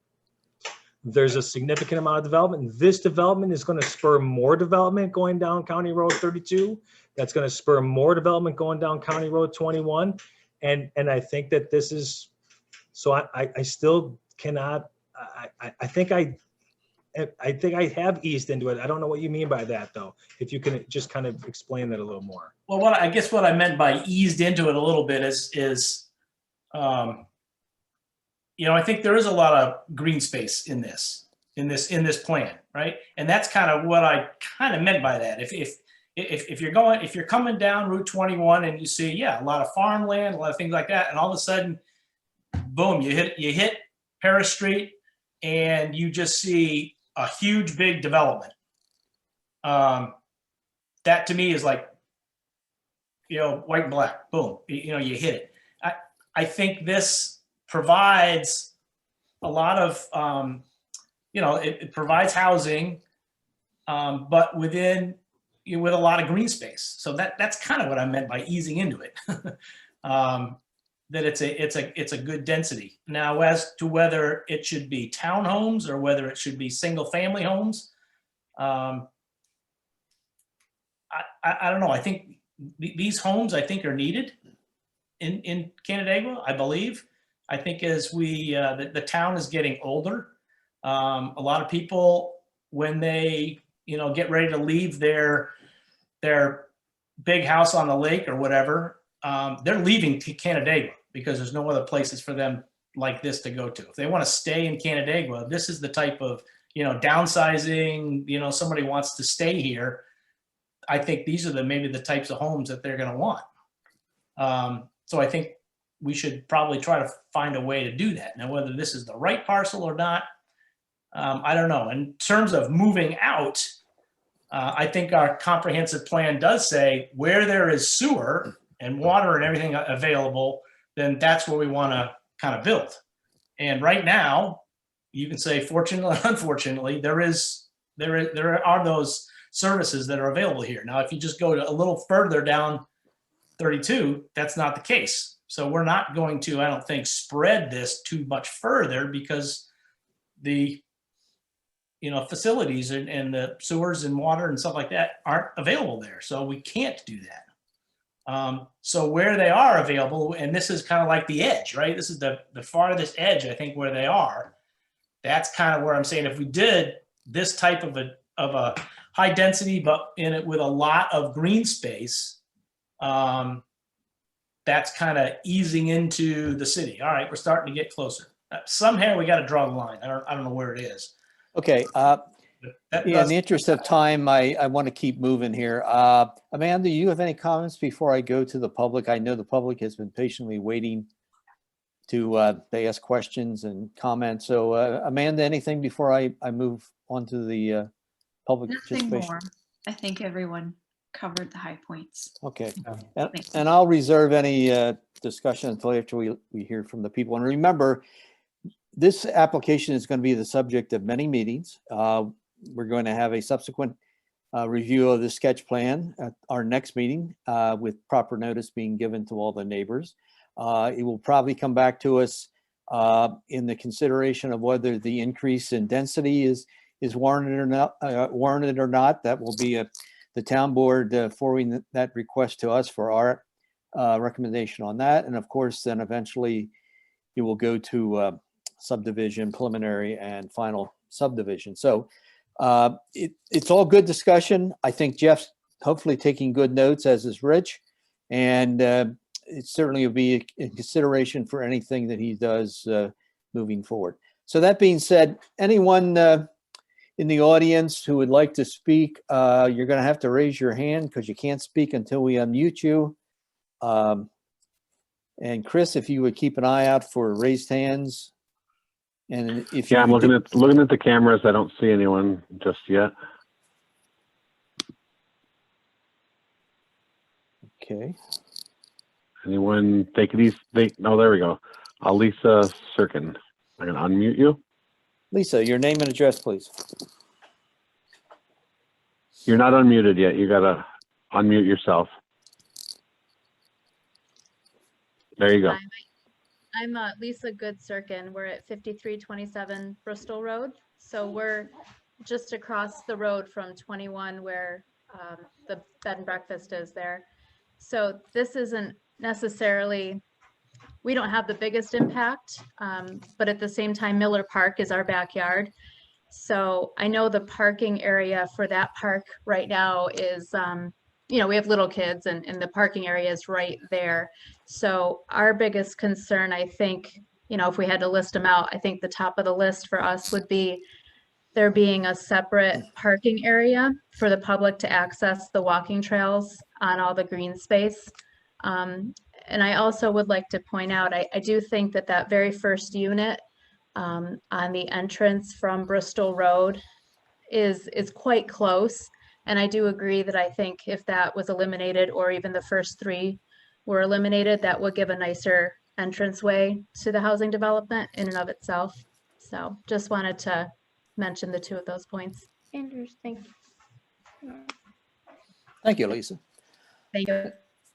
There's a significant amount of development. This development is going to spur more development going down County Road 32. That's going to spur more development going down County Road 21. And I think that this is, so I still cannot, I think I have eased into it. I don't know what you mean by that though. If you can just kind of explain that a little more. Well, I guess what I meant by eased into it a little bit is you know, I think there is a lot of green space in this plan, right? And that's kind of what I kind of meant by that. If you're coming down Route 21 and you see, yeah, a lot of farmland, a lot of things like that, and all of a sudden, boom, you hit Paris Street and you just see a huge big development. That to me is like, you know, white and black, boom, you know, you hit it. I think this provides a lot of, you know, it provides housing, but with a lot of green space. So that's kind of what I meant by easing into it. That it's a good density. Now, as to whether it should be townhomes or whether it should be single family homes, I don't know. I think these homes I think are needed in Canandaigua, I believe. I think as the town is getting older, a lot of people, when they, you know, get ready to leave their big house on the lake or whatever, they're leaving Canandaigua because there's no other places for them like this to go to. If they want to stay in Canandaigua, this is the type of, you know, downsizing, you know, somebody wants to stay here. I think these are maybe the types of homes that they're going to want. So I think we should probably try to find a way to do that. Now, whether this is the right parcel or not, I don't know. In terms of moving out, I think our comprehensive plan does say where there is sewer and water and everything available, then that's where we want to kind of build. And right now, you can say fortunately or unfortunately, there are those services that are available here. Now, if you just go a little further down 32, that's not the case. So we're not going to, I don't think, spread this too much further because the, you know, facilities and the sewers and water and stuff like that aren't available there. So we can't do that. So where they are available, and this is kind of like the edge, right? This is the farthest edge, I think, where they are. That's kind of where I'm saying if we did this type of a high density, but in it with a lot of green space, that's kind of easing into the city. All right, we're starting to get closer. Somehow we got to draw the line. I don't know where it is. Okay. Yeah, in the interest of time, I want to keep moving here. Amanda, do you have any comments before I go to the public? I know the public has been patiently waiting to they ask questions and comment. So Amanda, anything before I move on to the public Nothing participation? more. I think everyone covered the high points. Okay. Thanks. And I'll reserve any discussion until after we hear from the people. And remember, this application is going to be the subject of many meetings. We're going to have a subsequent review of the sketch plan at our next meeting with proper notice being given to all the neighbors. It will probably come back to us in the consideration of whether the increase in density is warranted or not. That will be the town board forwarding that request to us for our recommendation on that. And of course, then eventually it will go to subdivision, preliminary, and final subdivision. So it's all good discussion. I think Jeff's hopefully taking good notes, as is Rich, and it certainly will be a consideration for anything that he does moving forward. So that being said, anyone in the audience who would like to speak, you're going to have to raise your hand because you can't speak until we unmute you. And Chris, if you would keep an eye out for raised hands. And if I'm looking at the cameras. I don't see anyone just yet. Okay. Anyone take it easy? No, there we go. Lisa Sirkin. I'm going to unmute you. Lisa, your name and address, please. You're not unmuted yet. You got to unmute yourself. There you go. Hi, I'm Lisa Good-Sirkin. We're at 5327 Bristol Road. So we're just across the road from 21 where the bed and breakfast is there. So this isn't necessarily, we don't have the biggest impact, but at the same time, Miller Park is our backyard. So I know the parking area for that park right now is, we have little kids and the parking area is right there. So our biggest concern, I think, if we had to list them out, I think the top of the list for us would be there being a separate parking area for the public to access the walking trails on all the green space. And I also would like to point out, I do think that very first unit on the entrance from Bristol Road is quite close. And I do agree that I think if that was eliminated, or even the first three were eliminated, that would give a nicer entranceway to the housing development in and of itself. So just wanted to mention the two of those points. Interesting. Thank you, Lisa. Thank you.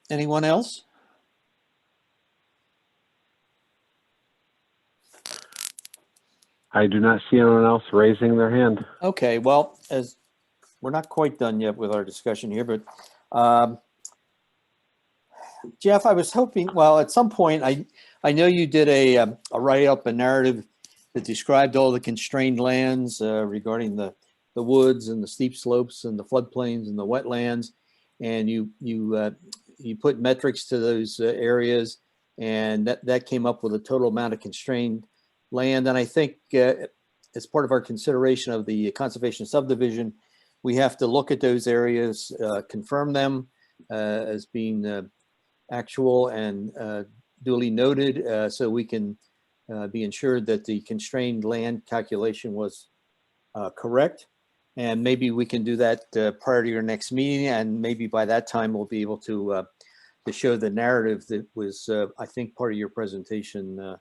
Anyone else? I do not see anyone else raising their hand. Okay, well, as we're not quite done yet with our discussion here, but Jeff, I was hoping, well, at some point, I know you did a write-up, a narrative that described all the constrained lands regarding the woods and the steep slopes and the floodplains and the wetlands, and you put metrics to those areas, and that came up with a total amount of constrained land. And I think as part of our consideration of the conservation subdivision, we have to look at those areas, confirm them as being actual and duly noted, so we can be ensured that the constrained land calculation was correct. And maybe we can do that prior to your next meeting, and maybe by that time we'll be able to show the narrative that was, I think, part of your presentation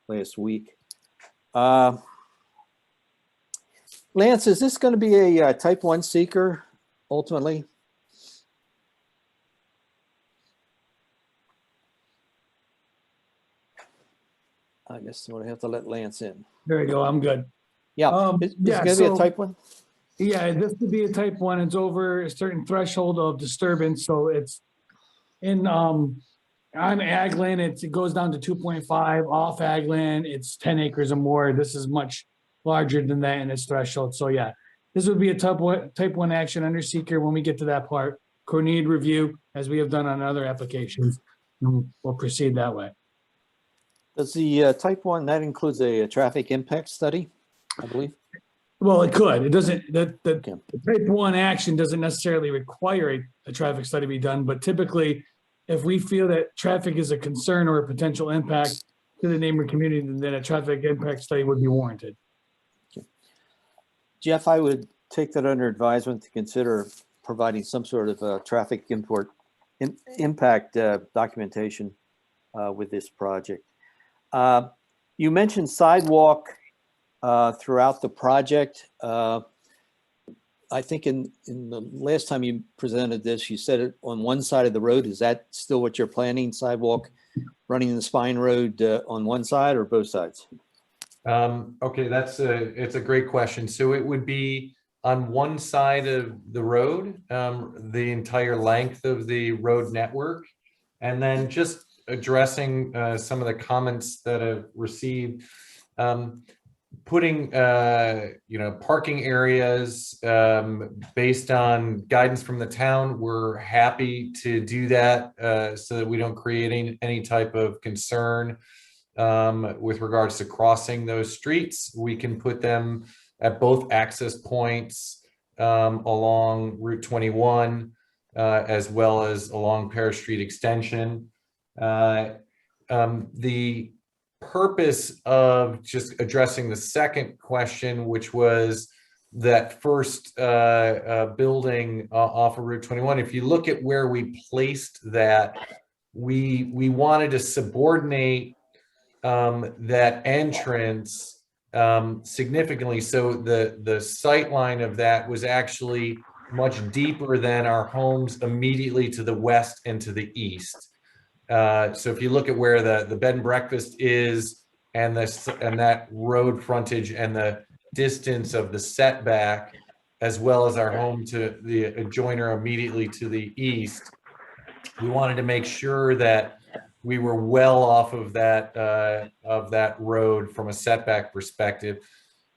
last week. Lance, is this going to be a type 1 seeker ultimately? I guess I'm going to have to let Lance in. There you go. I'm good. Yeah. Is it going to be a type 1? Yeah, this would be a type 1. It's over a certain threshold of disturbance. So it's in on ag land, it goes down to 2.5. Off ag land, it's 10 acres or more. This is much larger than that in its threshold. So yeah, this would be a type 1 action under seeker when we get to that part. Coordinated review, as we have done on other applications. We'll proceed that way. Does the type 1, that includes a traffic impact study, I believe? Well, it could. It doesn't, the type 1 action doesn't necessarily require a traffic study be done, but typically, if we feel that traffic is a concern or a potential impact to the neighboring community, then a traffic impact study would be warranted. Okay. Jeff, I would take that under advisement to consider providing some sort of traffic impact documentation with this project. You mentioned sidewalk throughout the project. I think in the last time you presented this, you said it on one side of the road. Is that still what you're planning, sidewalk running the spine road on one side or both sides? Okay, it's a great question. So it would be on one side of the road, the entire length of the road network, and then just addressing some of the comments that I've received. Putting parking areas based on guidance from the town. We're happy to do that so that we don't create any type of concern with regards to crossing those streets. We can put them at both access points along Route 21 as well as along Paris Street Extension. The purpose of just addressing the second question, which was that first building off of Route 21, if you look at where we placed that we wanted to subordinate that entrance significantly. So the sight line of that was actually much deeper than our homes immediately to the west and to the east. So if you look at where the bed and breakfast is and that road frontage and the distance of the setback, as well as our home to the adjoiner immediately to the east, we wanted to make sure that we were well off of that road from a setback perspective.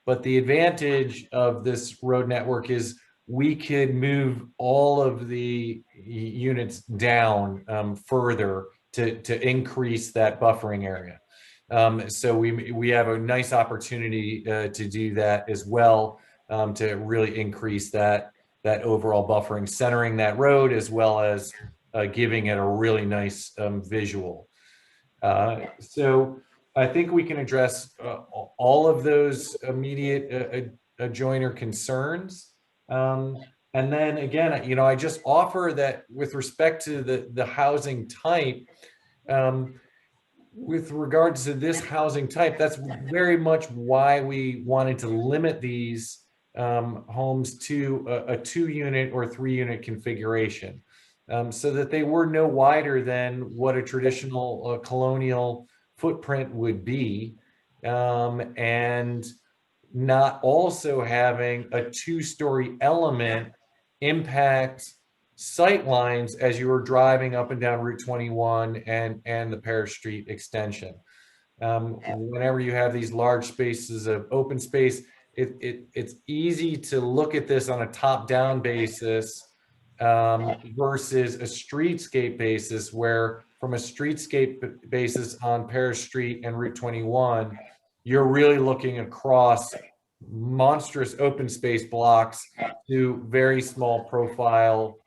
But the advantage of this road network is we could move all of the units down further to increase that buffering area. So we have a nice opportunity to do that as well, to really increase that overall buffering, centering that road, as well as giving it a really nice visual. So I think we can address all of those immediate adjoiner concerns. And then again, you know, I just offer that with respect to the housing type, with regards to this housing type, that's very much why we wanted to limit these homes to a 2-unit or 3-unit configuration, so that they were no wider than what a traditional colonial footprint would be, and not also having a 2-story element impact sight lines as you were driving up and down Route 21 and the Parish Street extension. Whenever you have these large spaces of open space, it's easy to look at this on a top-down basis versus a streetscape basis, where from a streetscape basis on Parish Street and Route 21, you're really looking across monstrous open space blocks to very small profile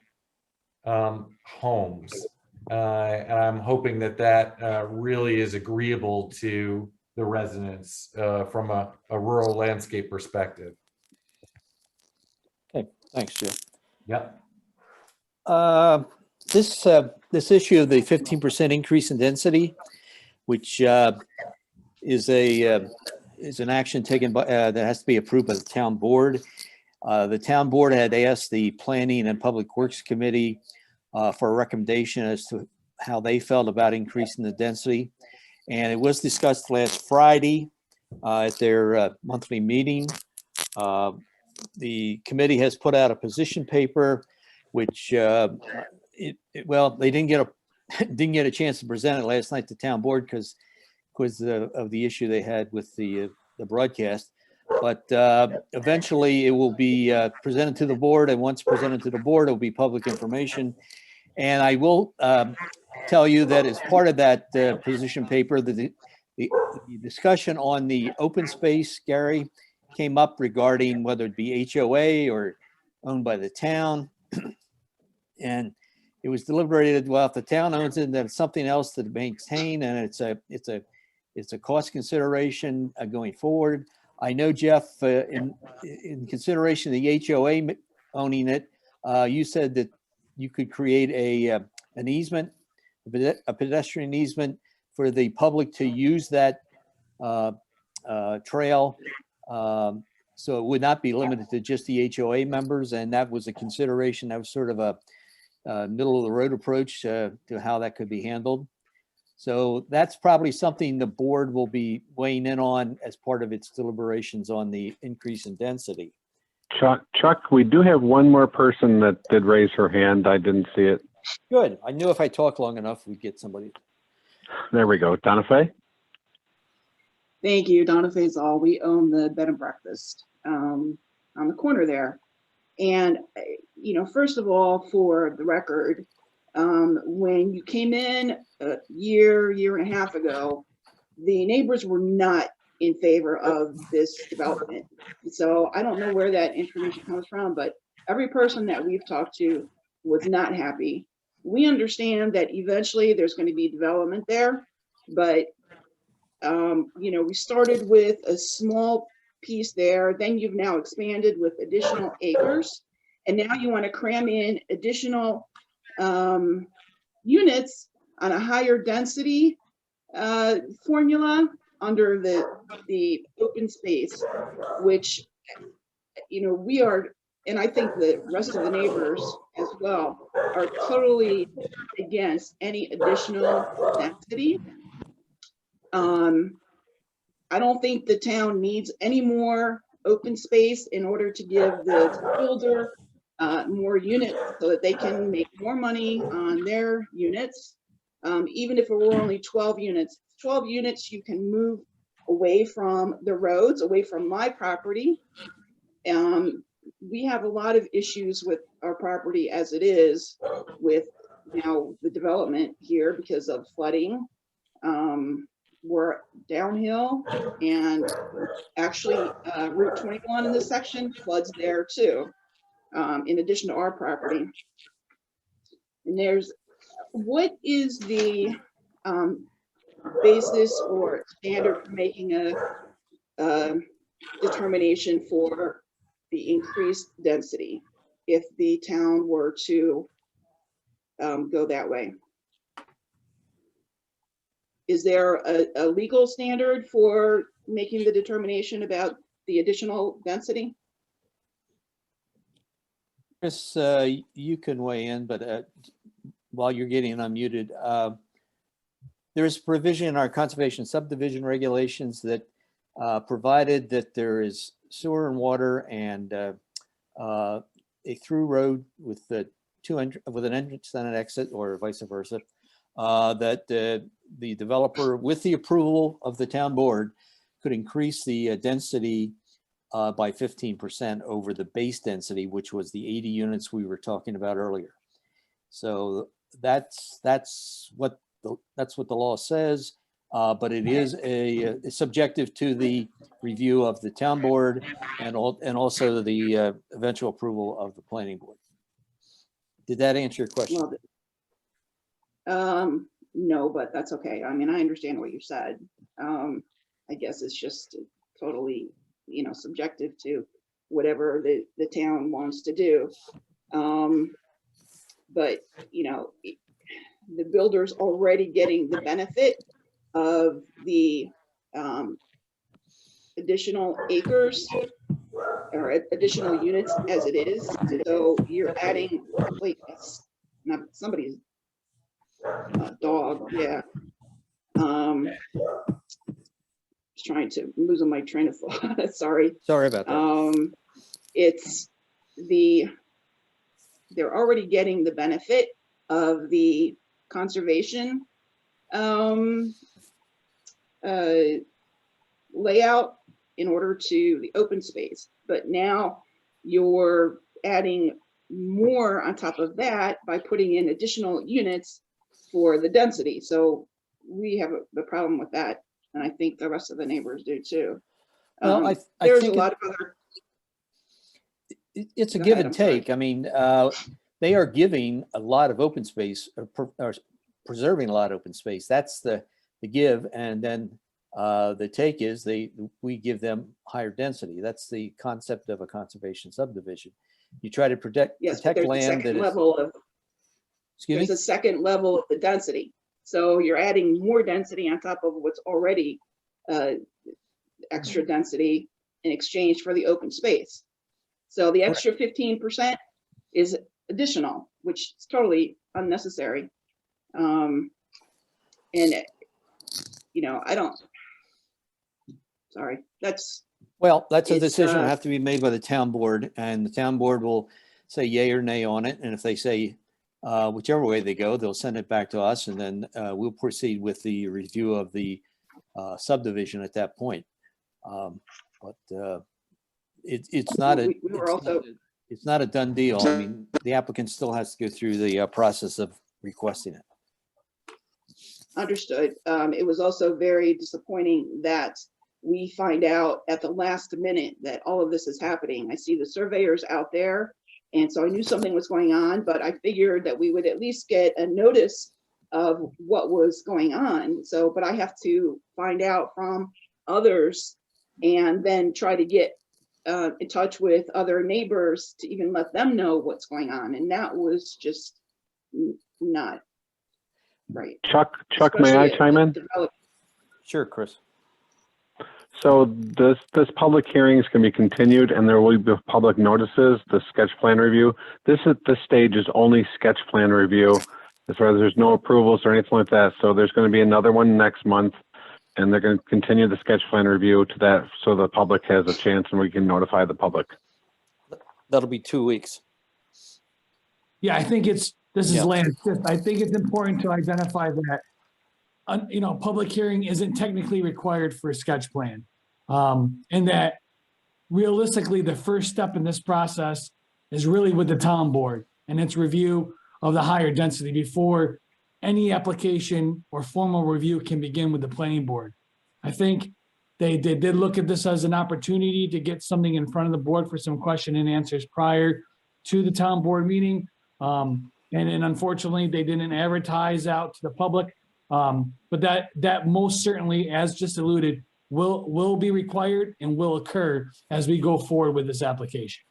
homes. And I'm hoping that really is agreeable to the residents from a rural landscape perspective. Okay, thanks, Joe. Yep. This issue of the 15% increase in density, which is an action taken by that has to be approved by the town board. The town board had asked the Planning and Public Works Committee for a recommendation as to how they felt about increasing the density. And it was discussed last Friday at their monthly meeting. The committee has put out a position paper, which well, they didn't get a chance to present it last night to town board because of the issue they had with the broadcast. But eventually it will be presented to the board, and once presented to the board, it will be public information. And I will tell you that as part of that position paper, the discussion on the open space, Gary, came up regarding whether it be HOA or owned by the town. And it was deliberated, well, if the town owns it, then it's something else to maintain, and it's a cost consideration going forward. I know, Jeff, in consideration of the HOA owning it, you said that you could create an easement, a pedestrian easement for the public to use that trail. So it would not be limited to just the HOA members, and that was a consideration. That was sort of a middle of the road approach to how that could be handled. So that's probably something the board will be weighing in on as part of its deliberations on the increase in density. Chuck, we do have one more person that did raise her hand. I didn't see it. Good. I knew if I talk long enough, we'd get somebody. There we go. Donna Faye? Thank you. Donna Faisal. We own the bed and breakfast on the corner there. And, you know, first of all, for the record, when you came in a year and a half ago, the neighbors were not in favor of this development. So I don't know where that information comes from, but every person that we've talked to was not happy. We understand that eventually there's going to be development there, but you know, we started with a small piece there, then you've now expanded with additional acres, and now you want to cram in additional units on a higher density formula under the open space, which, you know, we are, and I think the rest of the neighbors as well, are totally against any additional density. I don't think the town needs any more open space in order to give the builder more units so that they can make more money on their units. Even if it were only 12 units, 12 units, you can move away from the roads, away from my property. We have a lot of issues with our property as it is with now the development here because of flooding. We're downhill, and actually Route 21 in this section floods there too, in addition to our property. And there's, what is the basis or standard for making a determination for the increased density if the town were to go that way? Is there a legal standard for making the determination about the additional density? Chris, you can weigh in, but while you're getting unmuted, there's provision in our conservation subdivision regulations that provided that there is sewer and water and a through road with with an entrance and an exit, or vice versa, that the developer, with the approval of the town board, could increase the density by 15% over the base density, which was the 80 units we were talking about earlier. So that's what the law says, but it is it's subjective to the review of the town board and also the eventual approval of the planning board. Did that answer your question? Well, no, but that's okay. I mean, I understand what you said. I guess it's just totally, you know, subjective to whatever the town wants to do. But, you know, the builder's already getting the benefit of the additional acres or additional units as it is. So you're adding, wait, that's not somebody's dog, yeah. Just trying to losing my train of thought. Sorry. Sorry about that. It's they're already getting the benefit of the conservation layout in order to the open space, but now you're adding more on top of that by putting in additional units for the density. So we have a problem with that, and I think the rest of the neighbors do too. Well, I there's think a lot of other. It's a Go give ahead, and I'm sorry. take. I mean, they are giving a lot of open space, or preserving a lot of open space. That's the give, and then the take is we give them higher density. That's the concept of a conservation subdivision. You try to protect Yes, but there's a land that second is. level of. Excuse There's me? a second level of the density. So you're adding more density on top of what's already extra density in exchange for the open space. So the extra 15% is additional, which is totally unnecessary. And, you know, sorry, Well, that's a it's, decision that have to be made by the town board, and the town board will say yay or nay on it. And if they say whichever way they go, they'll send it back to us, and then we'll proceed with the review of the subdivision at that point. It's not a. we were also. It's not a done deal. I mean, the applicant still has to go through the process of requesting it. Understood. It was also very disappointing that we find out at the last minute that all of this is happening. I see the surveyors out there, and so I knew something was going on, but I figured that we would at least get a notice of what was going on. So, but I have to find out from others and then try to get in touch with other neighbors to even let them know what's going on. And that was just not. Right. Chuck, may I Especially chime in? Sure, Chris. So this public hearings can be continued, and there will be public notices, the sketch plan review. This stage is only sketch plan review, as far as there's no approvals or anything like that. So there's going to be another one next month, and they're going to continue the sketch plan review to that, so the public has a chance and we can notify the public. That'll be 2 weeks. Yeah, I think this is Yeah. Lance. I think it's important to identify that, public hearing isn't technically required for a sketch plan. And that realistically, the first step in this process is really with the town board and its review of the higher density before any application or formal review can begin with the planning board. I think they did look at this as an opportunity to get something in front of the board for some question and answers prior to the town board meeting. And then unfortunately, they didn't advertise out to the public. But that most certainly, as just alluded, will be required and will occur as we go forward with this application.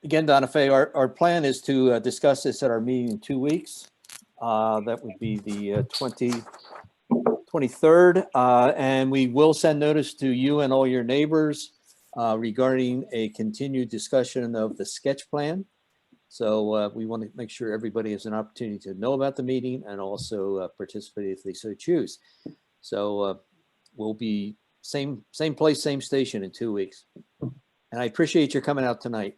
Again, Donna Fay, our plan is to discuss this at our meeting in 2 weeks. That would be the 23rd. And we will send notice to you and all your neighbors regarding a continued discussion of the sketch plan. So we want to make sure everybody has an opportunity to know about the meeting and also participate if they so choose. So we'll be same place, same station in 2 weeks. And I appreciate your coming out tonight.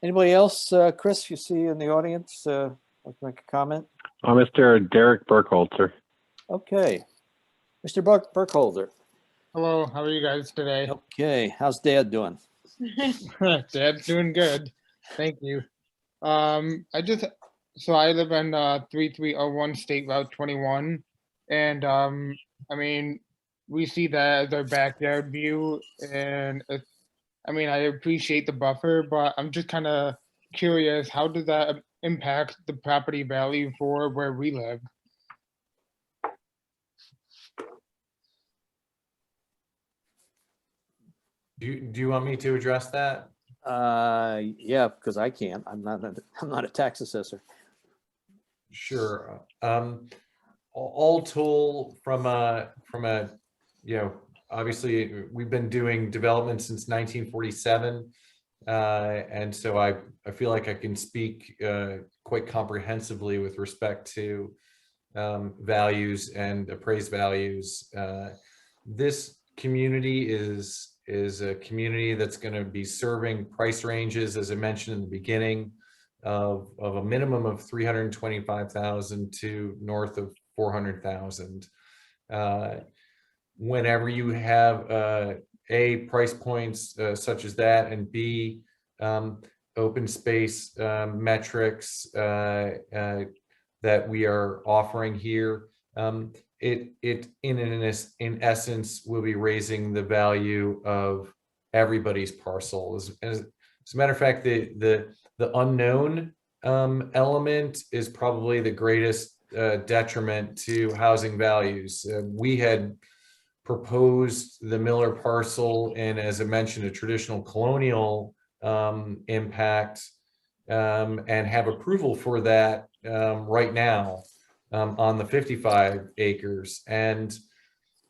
Anybody else, Chris, you see in the audience, like to make a comment? Mr. Derek Burkholzer. Okay. Mr. Burkholder. Hello, how are you guys today? Okay, how's Dad doing? Dad's doing good. Thank you. I live in 3301 State Route 21, and I mean, we see that as our backyard view, and I appreciate the buffer, but I'm just kind of curious, how does that impact the property value for where we live? Do you want me to address that? Yeah, because I can't. I'm not a tax assessor. Sure. All told, from a obviously we've been doing development since 1947, and so I feel like I can speak quite comprehensively with respect to values and appraised values. This community is a community that's going to be serving price ranges, as I mentioned in the beginning, of a minimum of 325,000 to north of 400,000. Whenever you have A, price points such as that, and B, open space metrics that we are offering here, it in essence will be raising the value of everybody's parcel. As a matter of fact, the unknown element is probably the greatest detriment to housing values. We had proposed the Miller parcel in, as I mentioned, a traditional colonial impact, and have approval for that right now on the 55 acres. And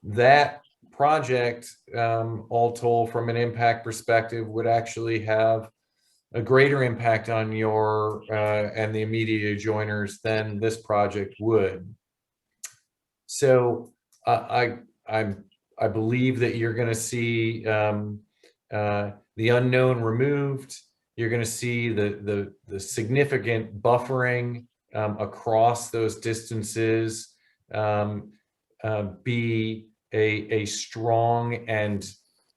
that project, all told, from an impact perspective, would actually have a greater impact on your and the immediate adjoiners than this project would. So I believe that you're going to see the unknown removed. You're going to see the significant buffering across those distances be a strong and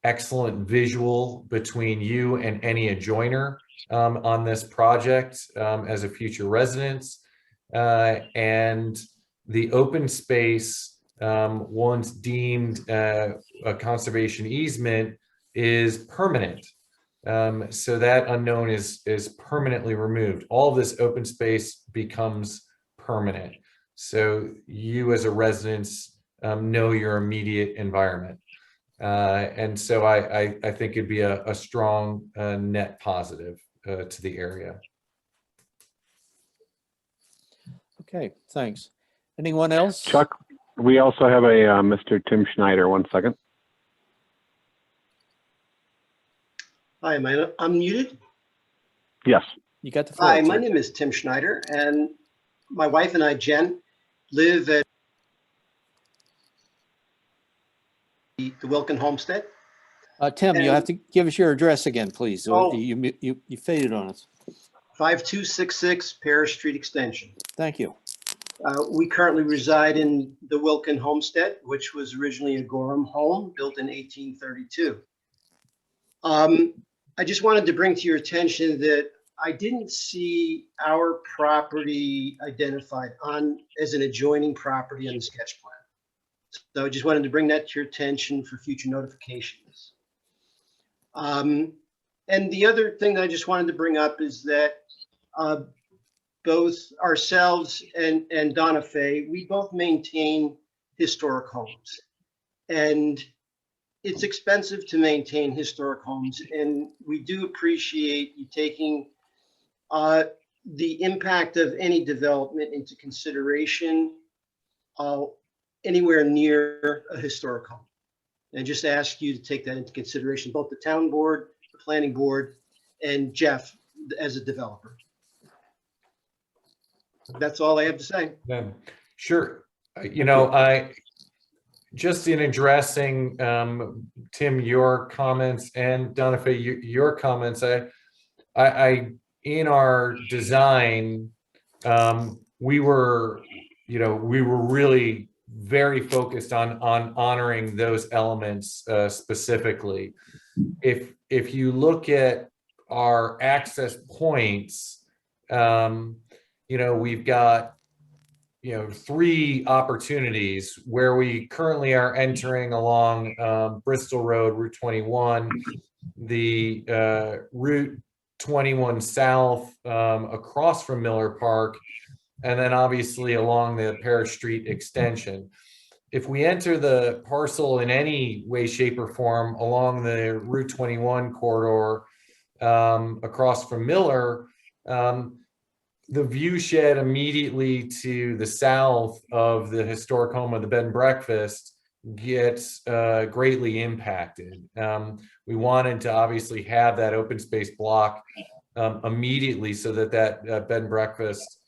excellent visual between you and any adjoiner on this project as a future residence. And the open space, once deemed a conservation easement, is permanent. So that unknown is permanently removed. All of this open space becomes permanent. So you as a residence know your immediate environment. And so I think it'd be a strong net positive. to the area. Okay, thanks. Anyone else? Chuck, we also have a Mr. Tim Schneider. 1 second. Hi, am I unmuted? Yes. You got the floor. Hi, my Tim. name is Tim Schneider, and my wife and I, Jen, live at the Wilkin Homestead. Tim, you And- have to give us your address again, please. Oh. You faded on us. 5266 Paris Street Extension. Thank you. We currently reside in the Wilkin Homestead, which was originally a Gorham home built in 1832. I just wanted to bring to your attention that I didn't see our property identified as an adjoining property on the sketch plan. So I just wanted to bring that to your attention for future notifications. And the other thing that I just wanted to bring up is that both ourselves and Donna Fay, we both maintain historic homes. And it's expensive to maintain historic homes, and we do appreciate you taking the impact of any development into consideration anywhere near a historic home. And just ask you to take that into consideration, both the town board, the planning board, and Jeff as a developer. That's all I have to say. Yeah, sure. You know, I just in addressing Tim, your comments, and Donna Fay, your comments, I in our design, we were really very focused on honoring those elements specifically. If you look at our access points, we've got 3 opportunities where we currently are entering along Bristol Road, Route 21, the Route 21 South across from Miller Park, and then obviously along the Paris Street extension. If we enter the parcel in any way, shape, or form along the Route 21 corridor across from Miller, the view shed immediately to the south of the historic home of the bed and breakfast gets greatly impacted. We wanted to obviously have that open space block immediately so that bed and breakfast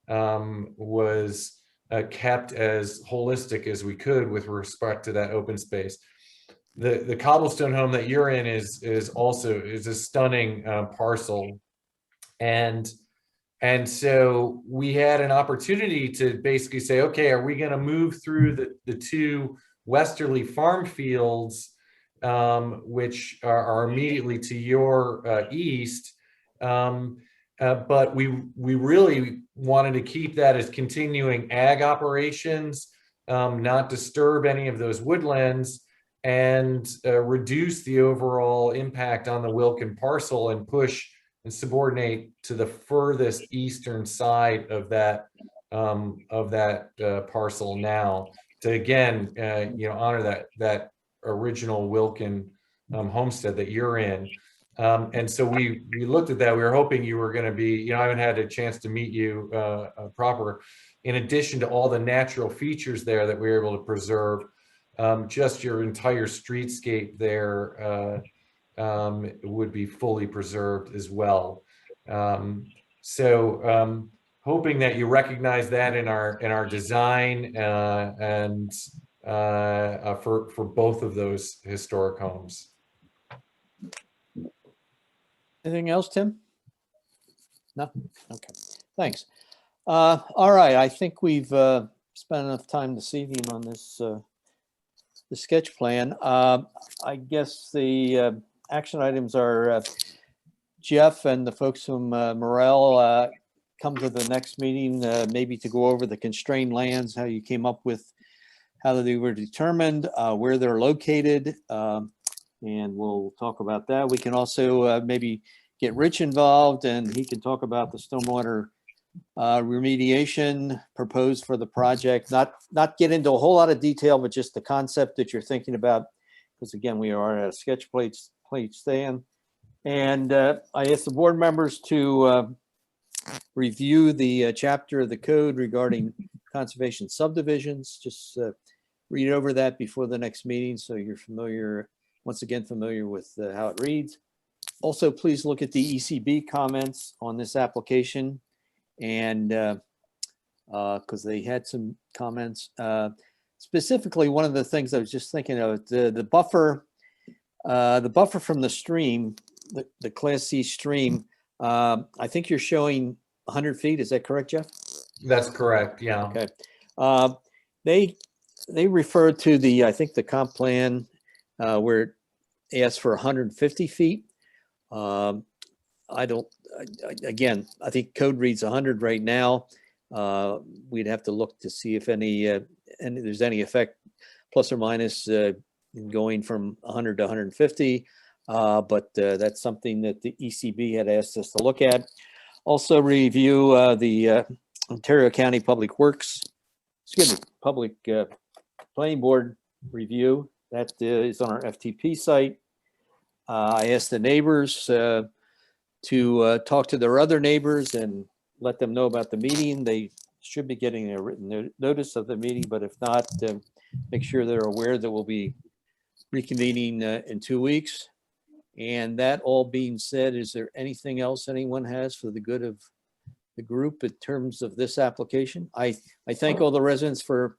was kept as holistic as we could with respect to that open space. The cobblestone home that you're in is a stunning parcel, and so we had an opportunity to basically say, okay, are we going to move through the 2 westerly farm fields, which are immediately to your east, but we really wanted to keep that as continuing ag operations, not disturb any of those woodlands, and reduce the overall impact on the Wilkin parcel and push and subordinate to the furthest eastern side of that parcel now to again honor that original Wilkin homestead that you're in. And so we looked at that. We were hoping you were going to be, I haven't had a chance to meet you proper. In addition to all the natural features there that we were able to preserve, just your entire streetscape there would be fully preserved as well. So hoping that you recognize that in our design and for both of those historic homes. Anything else, Tim? No? Okay, thanks. All right, I think we've spent enough time this evening on this the sketch plan. I guess the action items are Jeff and the folks from Morel come to the next meeting, maybe to go over the constrained lands, how you came up with how they were determined, where they're located, and we'll talk about that. We can also maybe get Rich involved, and he can talk about the stormwater remediation proposed for the project. Not get into a whole lot of detail, but just the concept that you're thinking about, because again, we are at a sketch plate stand. And I asked the board members to review the chapter of the code regarding conservation subdivisions. Just read over that before the next meeting so you're familiar, once again, familiar with how it reads. Also, please look at the ECB comments on this application, and because they had some comments. Specifically, one of the things I was just thinking of, the buffer from the stream, the Class C stream, I think you're showing 100 feet. Is that correct, Jeff? That's correct, yeah. Okay. They refer to the, I think the comp plan where it asks for 150 feet. Again, I think code reads 100 right now. We'd have to look to see if there's any effect plus or minus in going from 100 to 150. But that's something that the ECB had asked us to look at. Also review the Ontario County Public Planning Board review. That is on our FTP site. I asked the neighbors to talk to their other neighbors and let them know about the meeting. They should be getting a written notice of the meeting, but if not, make sure they're aware that we'll be reconvening in 2 weeks. And that all being said, is there anything else anyone has for the good of the group in terms of this application? I thank all the residents for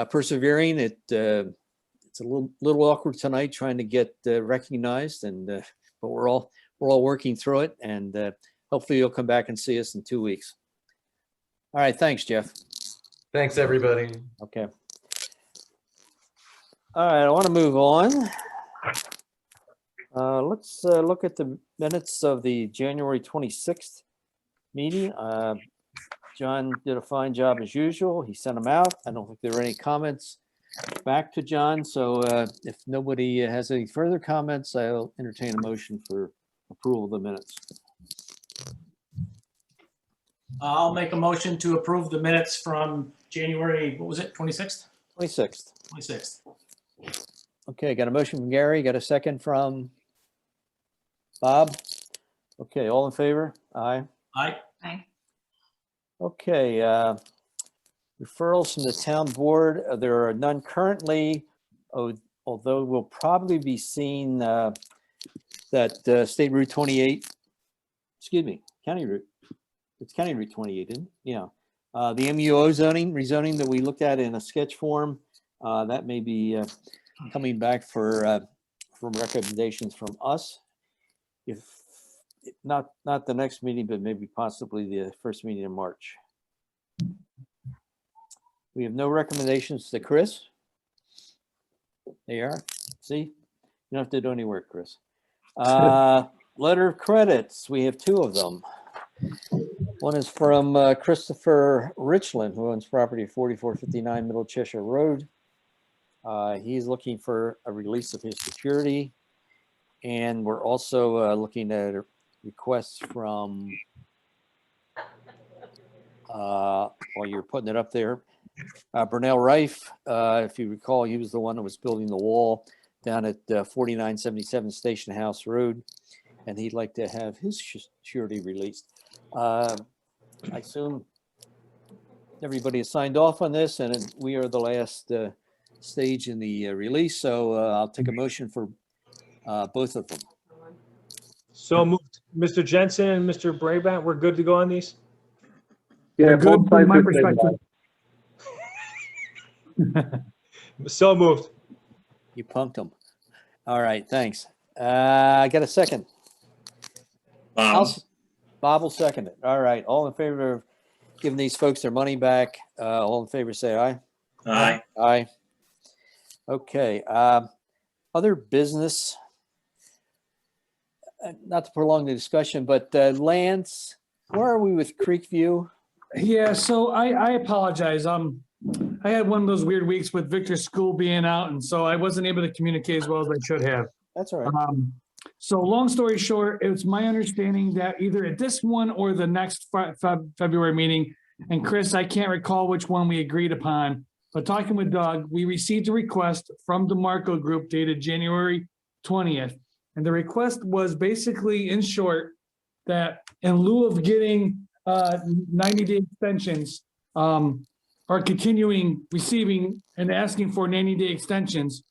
persevering. It's a little awkward tonight trying to get recognized, and but we're all working through it, and hopefully you'll come back and see us in 2 weeks. All right, thanks, Jeff. Thanks, everybody. Okay. All right, I want to move on. Let's look at the minutes of the January 26th meeting. John did a fine job as usual. He sent them out. I don't think there were any comments back to John. So if nobody has any further comments, I'll entertain a motion for approval of the minutes. I'll make a motion to approve the minutes from January, what was it, 26th? 26th. 26th. Okay, got a motion from Gary. Got a second from Bob. Okay, all in favor? Aye. Aye. Aye. Okay, referrals from the town board. There are none currently, although we'll probably be seeing that State Route 28, excuse me, County Route. It's County Route 28, isn't it? Yeah. The MUO zoning, rezoning that we looked at in a sketch form, that may be coming back for recommendations from us. If not the next meeting, but maybe possibly the first meeting in March. We have no recommendations to Chris. There you are. See, you don't have to do any work, Chris. Letter of credits. We have 2 of them. One is from Christopher Richland, who owns property at 4459 Middle Cheshire Road. He's looking for a release of his security. And we're also looking at requests from, while you're putting it up there, Burnell Rife. If you recall, he was the one that was building the wall down at 4977 Station House Road. And he'd like to have his security released. I assume everybody has signed off on this, and we are the last stage in the release. So I'll take a motion for both of them. So moved. Mr. Jensen and Mr. Brabant, we're good to go on these? Yeah, both good from my sides are perspective. So moved. You punked them. All right, thanks. I got a second. Bob will second it. All right, all in favor of giving these folks their money back? All in favor, say aye. Aye. Aye. Okay. Other business. Not to prolong the discussion, but Lance, where are we with Creekview? Yeah, so I apologize. I had one of those weird weeks with Victor's school being out, and so I wasn't able to communicate as well as I should have. That's all right. So long story short, it's my understanding that either at this one or the next February meeting, and Chris, I can't recall which one we agreed upon, but talking with Doug, we received a request from DeMarco Group dated January 20th. And the request was basically, in short, that in lieu of getting 90-day extensions, or continuing receiving and asking for 90-day extensions,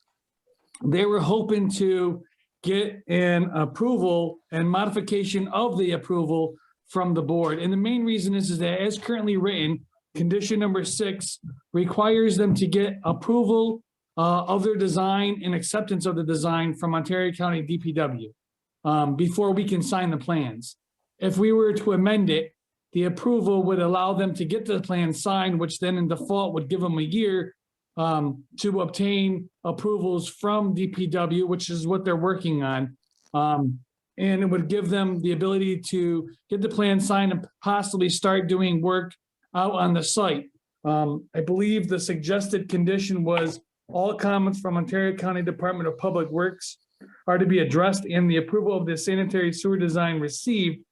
they were hoping to get an approval and modification of the approval from the board. And the main reason is that as currently written, condition number 6 requires them to get approval of their design and acceptance of the design from Ontario County DPW before we can sign the plans. If we were to amend it, the approval would allow them to get the plan signed, which then in default would give them a year to obtain approvals from DPW, which is what they're working on. And it would give them the ability to get the plan signed and possibly start doing work out on the site. I believe the suggested condition was all comments from Ontario County Department of Public Works are to be addressed in the approval of the sanitary sewer design received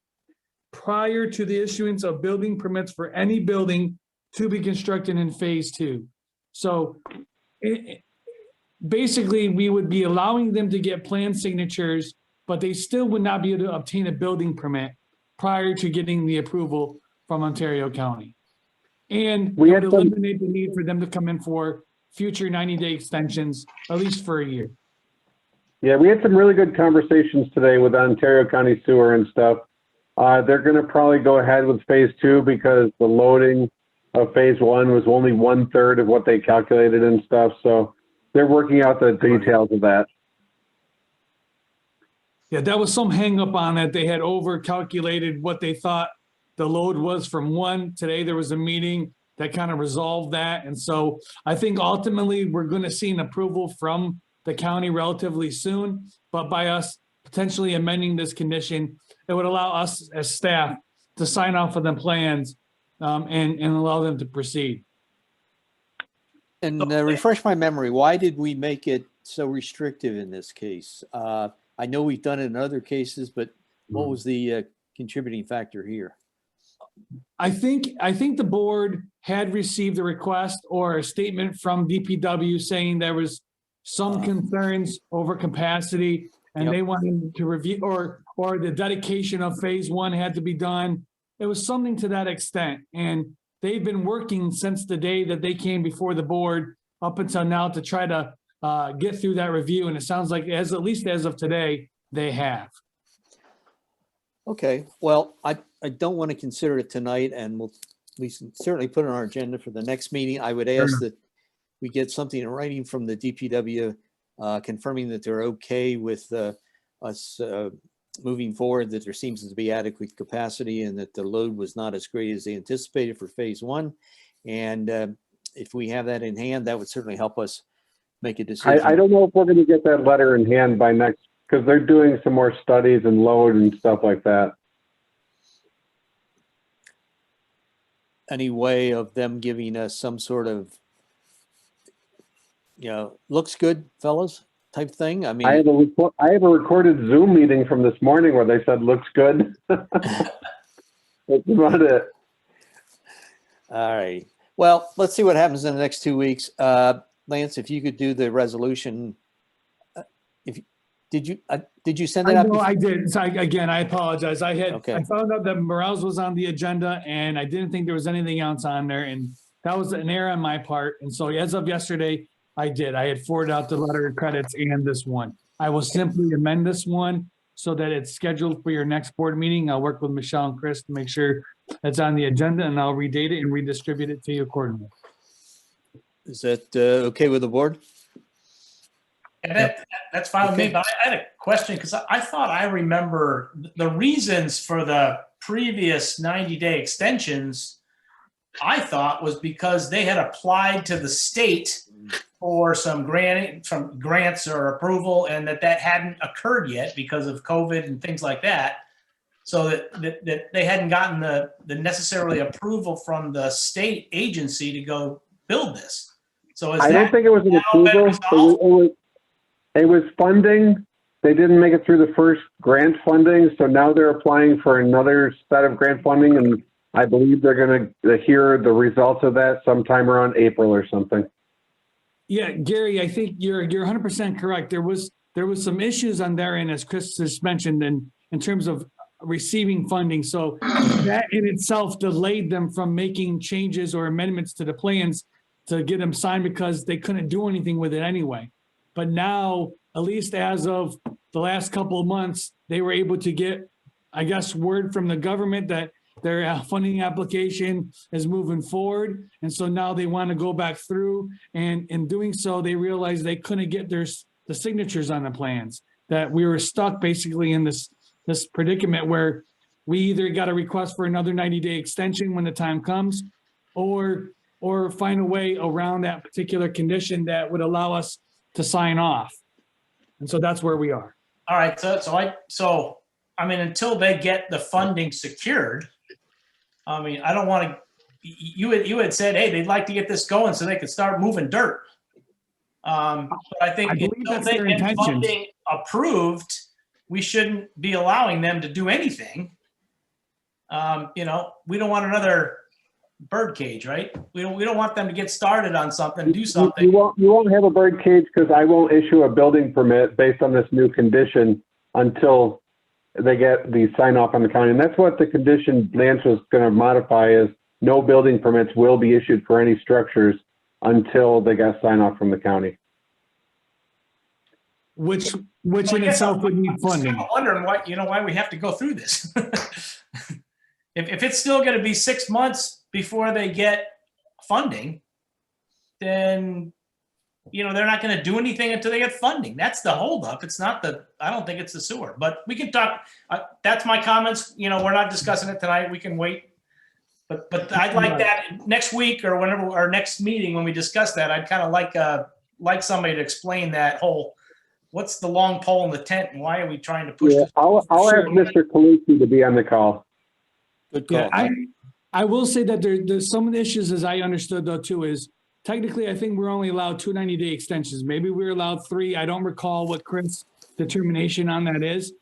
prior to the issuance of building permits for any building to be constructed in phase 2. So basically, we would be allowing them to get plan signatures, but they still would not be able to obtain a building permit prior to getting the approval from Ontario County. And we would eliminate the need for them to come in for future 90-day extensions, at least for a year. Yeah, we had some really good conversations today with Ontario County Sewer and stuff. They're going to probably go ahead with phase 2 because the loading of phase 1 was only 1/3 of what they calculated and stuff. So they're working out the details of that. Yeah, that was some hang up on it. They had over calculated what they thought the load was from 1. Today there was a meeting that kind of resolved that. And so I think ultimately we're going to see an approval from the county relatively soon, but by us potentially amending this condition, it would allow us as staff to sign off on the plans and allow them to proceed. And refresh my memory, why did we make it so restrictive in this case? I know we've done it in other cases, but what was the contributing factor here? I think the board had received a request or a statement from DPW saying there was some concerns over capacity, and they wanted to review, or the dedication of phase 1 had to be done. It was something to that extent, and they've been working since the day that they came before the board up until now to try to get through that review, and it sounds like at least as of today, they have. Okay, well, I don't want to consider it tonight, and we certainly put it on our agenda for the next meeting. I would ask that we get something in writing from the DPW confirming that they're okay with us moving forward, that there seems to be adequate capacity and that the load was not as great as they anticipated for phase 1. And if we have that in hand, that would certainly help us make a decision. I don't know if we're going to get that letter in hand by next, because they're doing some more studies and load and stuff like that. Any way of them giving us some sort of, looks good, fellas, type thing? I mean, I have a recorded Zoom meeting from this morning where they said looks good. That's about it. All right. Well, let's see what happens in the next 2 weeks. Lance, if you could do the resolution. Did you send that out? No, I did. So again, I apologize. I Okay. found out that Morales was on the agenda, and I didn't think there was anything else on there, and that was an error on my part. And so as of yesterday, I did. I had forwarded out the letter of credits and this one. I will simply amend this one so that it's scheduled for your next board meeting. I'll work with Michelle and Chris to make sure that's on the agenda, and I'll redate it and redistribute it to you accordingly. Is that okay with the board? And that's fine with me, but I had a question because I thought I remember the reasons for the previous 90-day extensions, I thought was because they had applied to the state for some grants or approval, and that hadn't occurred yet because of COVID and things like that. So that they hadn't gotten the necessarily approval from the state agency to go build this. So I don't think it was an approval. It was funding. They didn't make it through the first grant funding, so now they're applying for another set of grant funding, and I believe they're going to hear the results of that sometime around April or something. Yeah, Gary, I think you're 100% correct. There there was some issues on their end, as Chris just mentioned, in terms of receiving funding. So that in itself delayed them from making changes or amendments to the plans to get them signed because they couldn't do anything with it anyway. But now, at least as of the last couple of months, they were able to get, I guess, word from the government that their funding application is moving forward. And so now they want to go back through, and in doing so, they realized they couldn't get the signatures on the plans, that we were stuck basically in this predicament where we either got a request for another 90-day extension when the time comes, or find a way around that particular condition that would allow us to sign off. And so that's where we are. All right, so I mean, until they get the funding secured, I mean, I don't want to, you had said, hey, they'd like to get this going so they could start moving dirt. But I think believe until that's they their get intentions. funding approved, we shouldn't be allowing them to do anything. You know, we don't want another bird cage, right? We don't want them to get started on something, do something. You won't have a bird cage because I won't issue a building permit based on this new condition until they get the sign off on the county. And that's what the condition Lance was going to modify, is no building permits will be issued for any structures until they got sign off from the county. Which in itself would need funding. I'm wondering why we have to go through this. If it's still going to be 6 months before they get funding, then they're not going to do anything until they get funding. That's the holdup. It's not I don't think it's the sewer, but we can talk. That's my comments. We're not discussing it tonight. We can wait. But I'd like that next week or whenever our next meeting when we discuss that. I'd kind of like somebody to explain that whole, what's the long pole in the tent and why are we trying to push this? I'll ask Mr. Kalusi to be on the call. Good call. Yeah, I will say that there's some of the issues, as I understood though too, is technically I think we're only allowed 2 90-day extensions. Maybe we're allowed 3. I don't recall what Chris' determination on that is.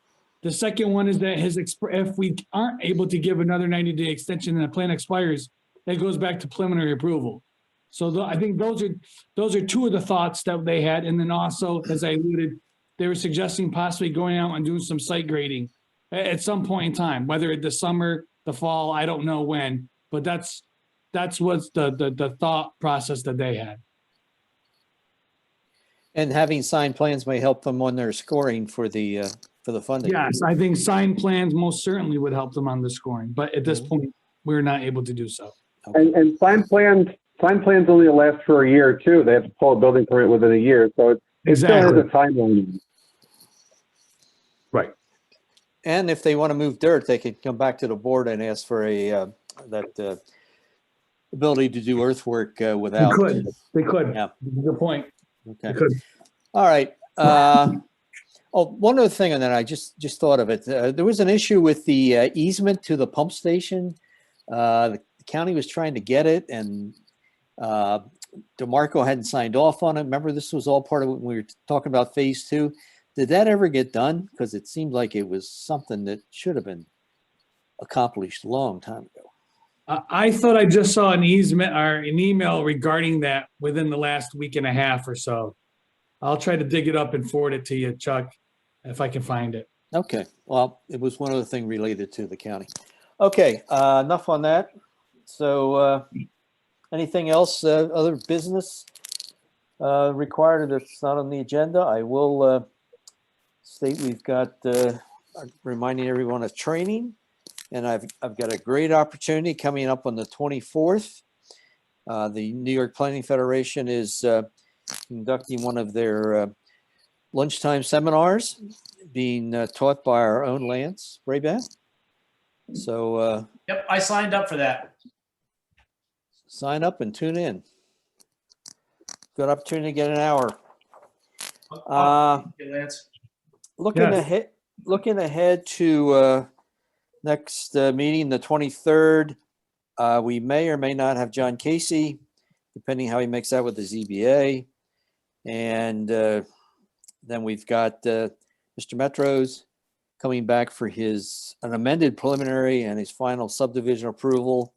The second one is that if we aren't able to give another 90-day extension and the plan expires, that goes back to preliminary approval. So I think those are 2 of the thoughts that they had. And then also, as I alluded, they were suggesting possibly going out and doing some site grading at some point in time, whether it's the summer, the fall, I don't know when, but that's what's the thought process that they had. And having signed plans may help them on their scoring for the funding. Yes, I think signed plans most certainly would help them on the scoring, but at this point, we're not able to do so. And signed plans only last for a year too. They have to pull a building permit within a year, so it still has a timeline. Right. And if they want to move dirt, they could come back to the board and ask for that ability to do earthwork without. They could. Yeah. Good point. Okay. They could. All right. One other thing, and then I just thought of it. There was an issue with the easement to the pump station. The county was trying to get it, and DeMarco hadn't signed off on it. Remember, this was all part of when we were talking about phase 2. Did that ever get done? Because it seemed like it was something that should have been accomplished a long time ago. I thought I just saw an easement or an email regarding that within the last week and a half or so. I'll try to dig it up and forward it to you, Chuck, if I can find it. Okay. Well, it was one other thing related to the county. Okay. Enough on that. So anything else, other business required that's not on the agenda? I will state we've got reminding everyone of training, and I've got a great opportunity coming up on the 24th. The New York Planning Federation is conducting one of their lunchtime seminars being taught by our own Lance Brabant. So Yep, I signed up for that. sign up and tune in. Good opportunity to get an hour. Lance. Looking ahead to next meeting, the 23rd, we may or may not have John Casey, depending how he makes out with the ZBA. And then we've got Mr. Metros coming back for an amended preliminary and his final subdivision approval.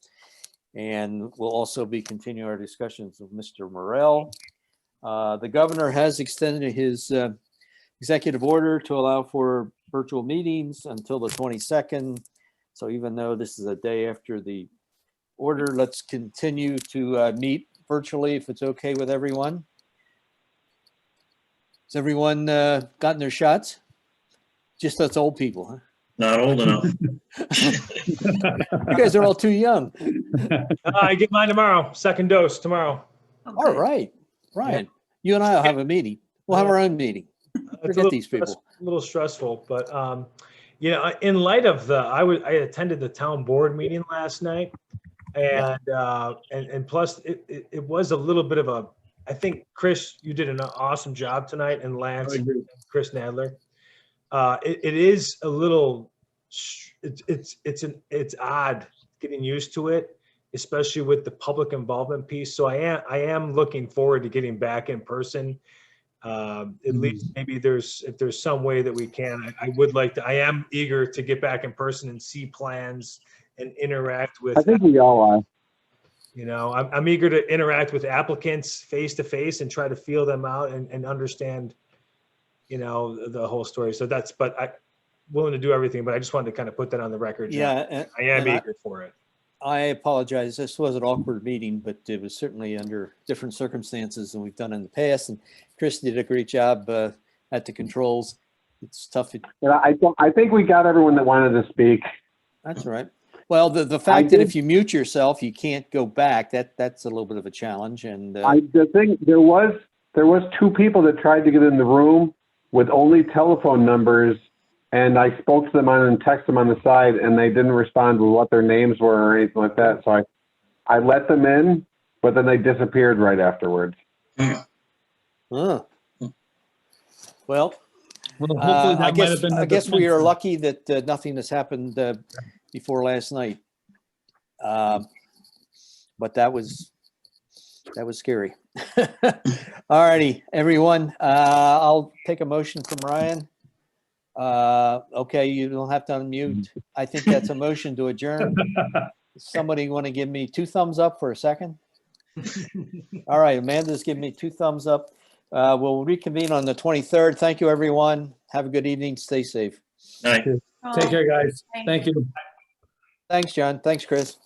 And we'll also be continuing our discussions with Mr. Morel. The governor has extended his executive order to allow for virtual meetings until the 22nd. So even though this is a day after the order, let's continue to meet virtually if it's okay with everyone. Has everyone gotten their shots? Just us old people, huh? Not old enough. You guys are all too young. I get mine tomorrow, second dose tomorrow. All right, Ryan, you and I will have a meeting. We'll have our own meeting. Forget these people. A little stressful, but you know, in light of I attended the town board meeting last night, and plus it was a little bit of a. I think Chris, you did an awesome job tonight, and Lance, and Chris Nadler. It is a little. It's odd getting used to it, especially with the public involvement piece. So I am looking forward to getting back in person. At least maybe if there's some way that we can, I would like to, I am eager to get back in person and see plans and interact with. I think we all are. You know, I'm eager to interact with applicants face to face and try to feel them out and understand, you know, the whole story. So but I'm willing to do everything, but I just wanted to kind of put that on the record. Yeah. I am eager for it. I apologize. This was an awkward meeting, but it was certainly under different circumstances than we've done in the past. And Chris did a great job at the controls. It's tough. Yeah, I think we got everyone that wanted to speak. That's all right. Well, the fact that if you mute yourself, you can't go back, that's a little bit of a challenge. And the thing, there was 2 people that tried to get in the room with only telephone numbers, and I spoke to them and texted them on the side, and they didn't respond with what their names were or anything like that. So I let them in, but then they disappeared right afterwards. Well, hopefully that might have been I the guess we are defense. lucky that nothing has happened before last night. But that was scary. All righty, everyone. I'll take a motion from Ryan. Okay, you don't have to unmute. I think that's a motion to adjourn. Somebody want to give me 2 thumbs up for a second? All right, Amanda's giving me 2 thumbs up. We'll reconvene on the 23rd. Thank you, everyone. Have a good evening. Stay safe. All right. Take care, guys. Thank you. Thanks, John. Thanks, Chris.